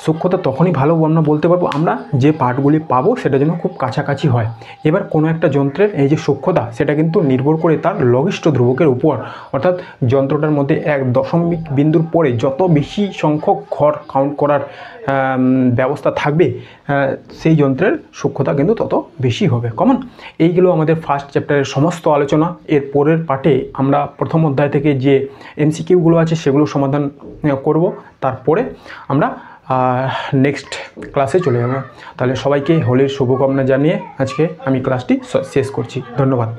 সূক্ষ্মতা তখনই ভালো আমরা বলতে পারবো আমরা যে পার্টগুলি পাবো সেটা যেন খুব কাছাকাছি হয়। এবার কোনো একটা যন্ত্রের এই যে সূক্ষ্মতা, সেটা কিন্তু নির্ভর করে তার লঘিষ্ঠ ধ্রুবকের উপর, অর্থাৎ যন্ত্রটার মধ্যে 1 দশমিক বিন্দুর পরে যত বেশি সংখ্যক ঘর কাউন্ট করার ব্যবস্থা থাকবে, সেই যন্ত্রের সূক্ষ্মতা কিন্তু তত বেশি হবে। কমন এইগুলো আমাদের ফার্স্ট চ্যাপ্টারের সমস্ত আলোচনা। এর পরের পার্টে আমরা প্রথম অধ্যায় থেকে যে এমসিকিউগুলো আছে সেগুলো সমাধান করব, তারপরে আমরা নেক্সট ক্লাসে চলে যাব। তাহলে সবাইকে হোলির শুভকামনা জানিয়ে আজকে আমি ক্লাসটি শেষ করছি। ধন্যবাদ।